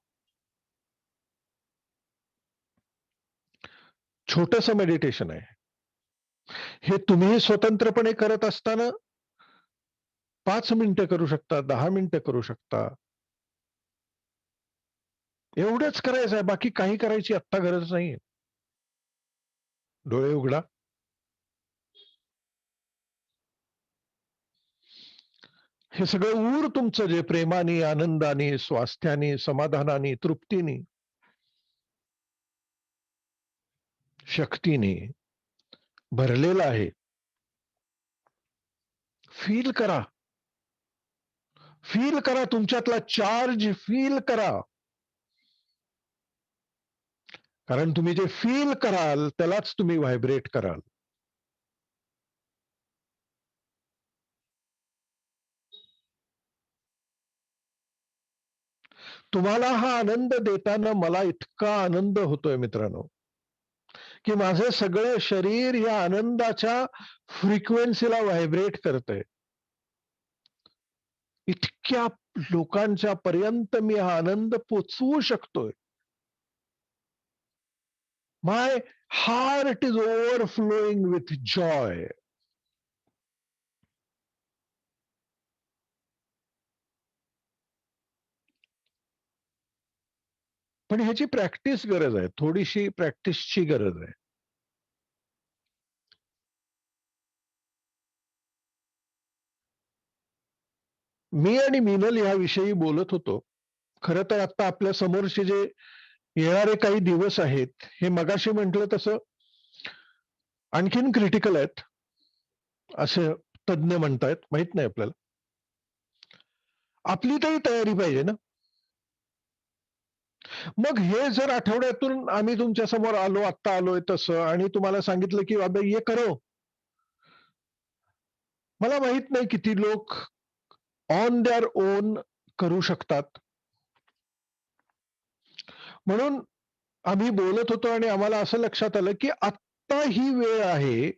S3: छोटंसं मेडिटेशन आहे. हे तुम्ही स्वतंत्रपणे करत असताना 5 मिनिटं करू शकता, 10 मिनिटं करू शकता. एवढंच करायचं आहे, बाकी काही करायची आत्ता गरज नाहीये. डोळे उघडा. हे सगळं ऊर तुमचं जे प्रेमाने, आनंदाने, स्वास्थ्याने, समाधानाने, तृप्तीने, शक्तीने भरलेलं आहे. फील करा. फील करा, तुमच्यातला चार्ज फील करा. कारण तुम्ही जे फील कराल त्यालाच तुम्ही व्हायब्रेट कराल. तुम्हाला हा आनंद देताना मला इतका आनंद होतोय मित्रांनो, की माझं सगळं शरीर या आनंदाच्या फ्रिक्वेन्सीला व्हायब्रेट करतंय. इतक्या लोकांच्या पर्यंत मी हा आनंद पोचवू शकतोय. माय हार्ट इज ओव्हरफ्लोईंग विथ जॉय. पण ह्याची प्रॅक्टिस गरज आहे. थोडीशी प्रॅक्टिसची गरज आहे. मी आणि मिनल याविषयी बोलत होतो. खरं तर आता आपल्या समोरचे जे येणारे काही दिवस आहेत, हे मगाशी म्हटलं तसं आणखीन क्रिटिकल आहेत, असे तज्ञ म्हणतायत. माहित नाही आपल्याला. आपली तरी तयारी पाहिजे ना. मग हे जर आठवड्यातून आम्ही तुमच्या समोर आलो, आत्ता आलोय तसं, आणि तुम्हाला सांगितलं की बाबा ये करो. मला माहित नाही किती लोक ऑन देअर ओन करू शकतात. म्हणून आम्ही बोलत होतो आणि आम्हाला असं लक्षात आलं की आत्ता ही वेळ आहे.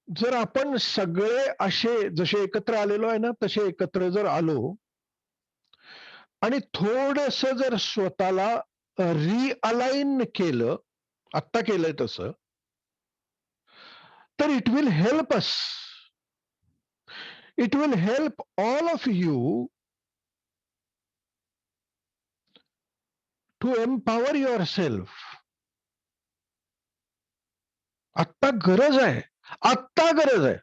S3: जर आपण सगळे असे जसे एकत्र आलेलो आहे ना, तसे एकत्र जर आलो आणि थोडस जर स्वतःला रिअलाइन केलं, आत्ता केलंय तसं, तर it will help us. It will help all of you to empower yourself. आत्ता गरज आहे. आत्ता गरज आहे.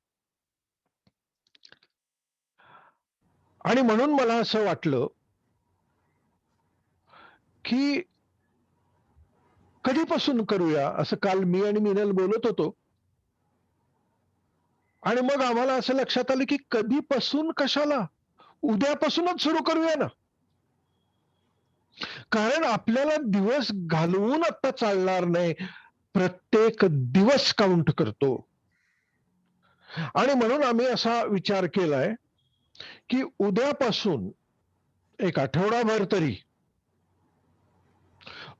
S3: आणि म्हणून मला असं वाटलं की कधीपासून करूया, असं काल मी आणि मिनल बोलत होतो. आणि मग आम्हाला असं लक्षात आलं की कधीपासून कशाला, उद्यापासूनच सुरू करूया ना. कारण आपल्याला दिवस घालवून आता चालणार नाही. प्रत्येक दिवस काउंट करतो. आणि म्हणून आम्ही असा विचार केलाय की उद्यापासून एक आठवडाभर तरी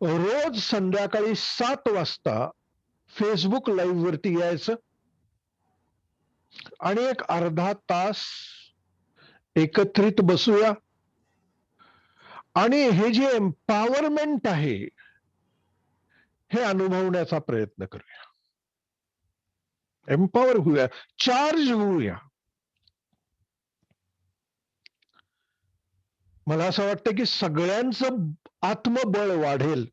S3: रोज संध्याकाळी 7 वाजता फेसबुक लाईव्ह वरती यायचं आणि एक अर्धा तास एकत्रित बसूया आणि हे जे एम्पॉवरमेंट आहे हे अनुभवण्याचा प्रयत्न करूया. एम्पॉवर होऊया, चार्ज होऊया. मला असं वाटतं की सगळ्यांचं आत्मबळ वाढेल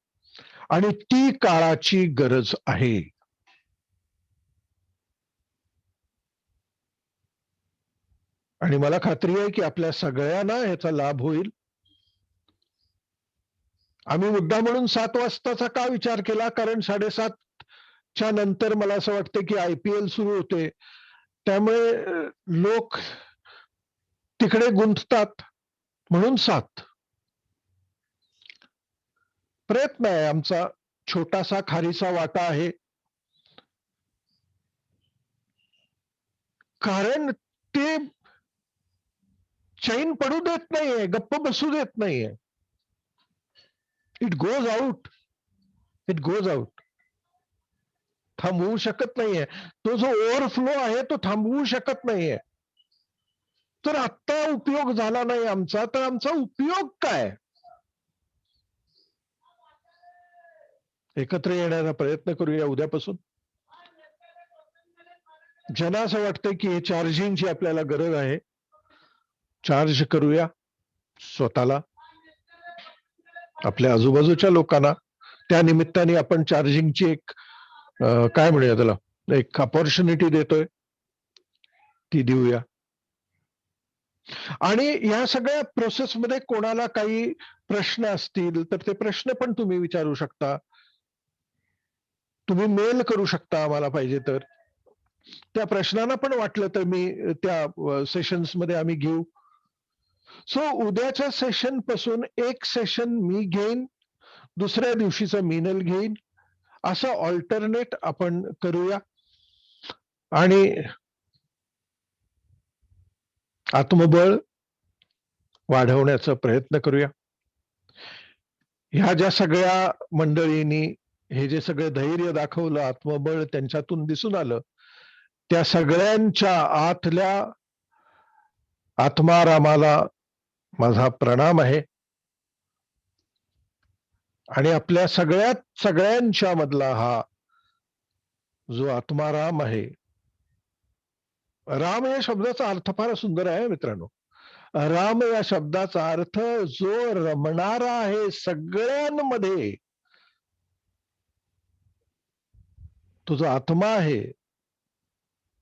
S3: आणि ती काळाची गरज आहे. आणि मला खात्री आहे की आपल्या सगळ्यांना ह्याचा लाभ होईल. आम्ही मुद्दा म्हणून 7 वाजताचा का विचार केला, कारण 7:30च्या नंतर मला असं वाटतं की IPL सुरू होते. त्यामुळे लोक तिकडे गुंततात, म्हणून 7. प्रयत्न आहे आमचा, छोटासा खारीचा वाटा आहे. कारण ते चैन पडू देत नाहीये, गप्प बसू देत नाहीये. It goes out. It goes out. थांबवू शकत नाहीये. तो जो ओव्हरफ्लो आहे तो थांबवू शकत नाहीये. तर आत्ता उपयोग झाला नाही आमचा, तर आमचा उपयोग काय? एकत्र येण्याचा प्रयत्न करूया उद्यापासून. ज्यांना असं वाटतं की हे चार्जिंगची आपल्याला गरज आहे, चार्ज करूया स्वतःला, आपल्या आजूबाजूच्या लोकांना. त्या निमित्ताने आपण चार्जिंगची एक काय म्हणूया त्याला, एक अपॉर्च्युनिटी देतोय, ती देऊया. आणि या सगळ्या प्रोसेसमध्ये कोणाला काही प्रश्न असतील तर ते प्रश्न पण तुम्ही विचारू शकता. तुम्ही मेल करू शकता आम्हाला पाहिजे तर. त्या प्रश्नांना पण वाटलं तर मी त्या सेशन्समध्ये आम्ही घेऊ. सो उद्याच्या सेशन पासून एक सेशन मी घेईन, दुसऱ्या दिवशीचं मिनल घेईन, असं ऑल्टरनेट आपण करूया आणि आत्मबळ वाढवण्याचा प्रयत्न करूया. ह्या ज्या सगळ्या मंडळींनी हे जे सगळं धैर्य दाखवलं, आत्मबळ त्यांच्यातून दिसून आलं, त्या सगळ्यांच्या आतल्या आत्मारामाला माझा प्रणाम आहे. आणि आपल्या सगळ्यांच्या मधला हा जो आत्माराम आहे, राम या शब्दाचा अर्थ फार सुंदर आहे मित्रांनो. राम या शब्दाचा अर्थ जो रमणारा आहे सगळ्यांमध्ये, तो जो आत्मा आहे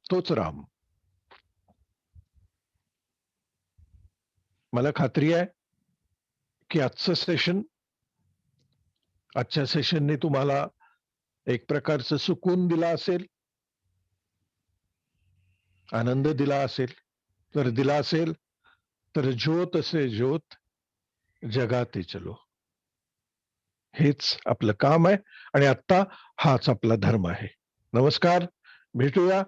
S3: तोच राम. मला खात्री आहे की आजच्या सेशनने तुम्हाला एक प्रकारचं सुकून दिला असेल, आनंद दिला असेल. जर दिला असेल तर ज्योत से ज्योत जगाते चलो, हेच आपलं काम आहे आणि आता हाच आपला धर्म आहे. नमस्कार, भेटूया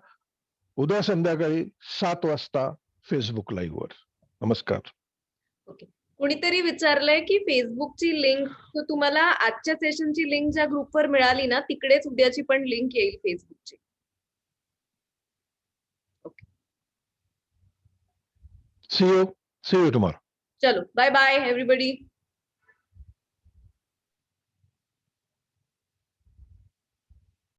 S3: उद्या संध्याकाळी 7 वाजता फेसबुक लाईव्ह वर. नमस्कार.
S2: ओके. कुणीतरी विचारलंय की फेसबुकची लिंक तुम्हाला आजच्या सेशनची लिंक ज्या ग्रुपवर मिळाली ना तिकडेच उद्याची पण लिंक येईल फेसबुकची. ओके.
S3: See you tomorrow.
S2: चलो बाय बाय एव्हरीबडी.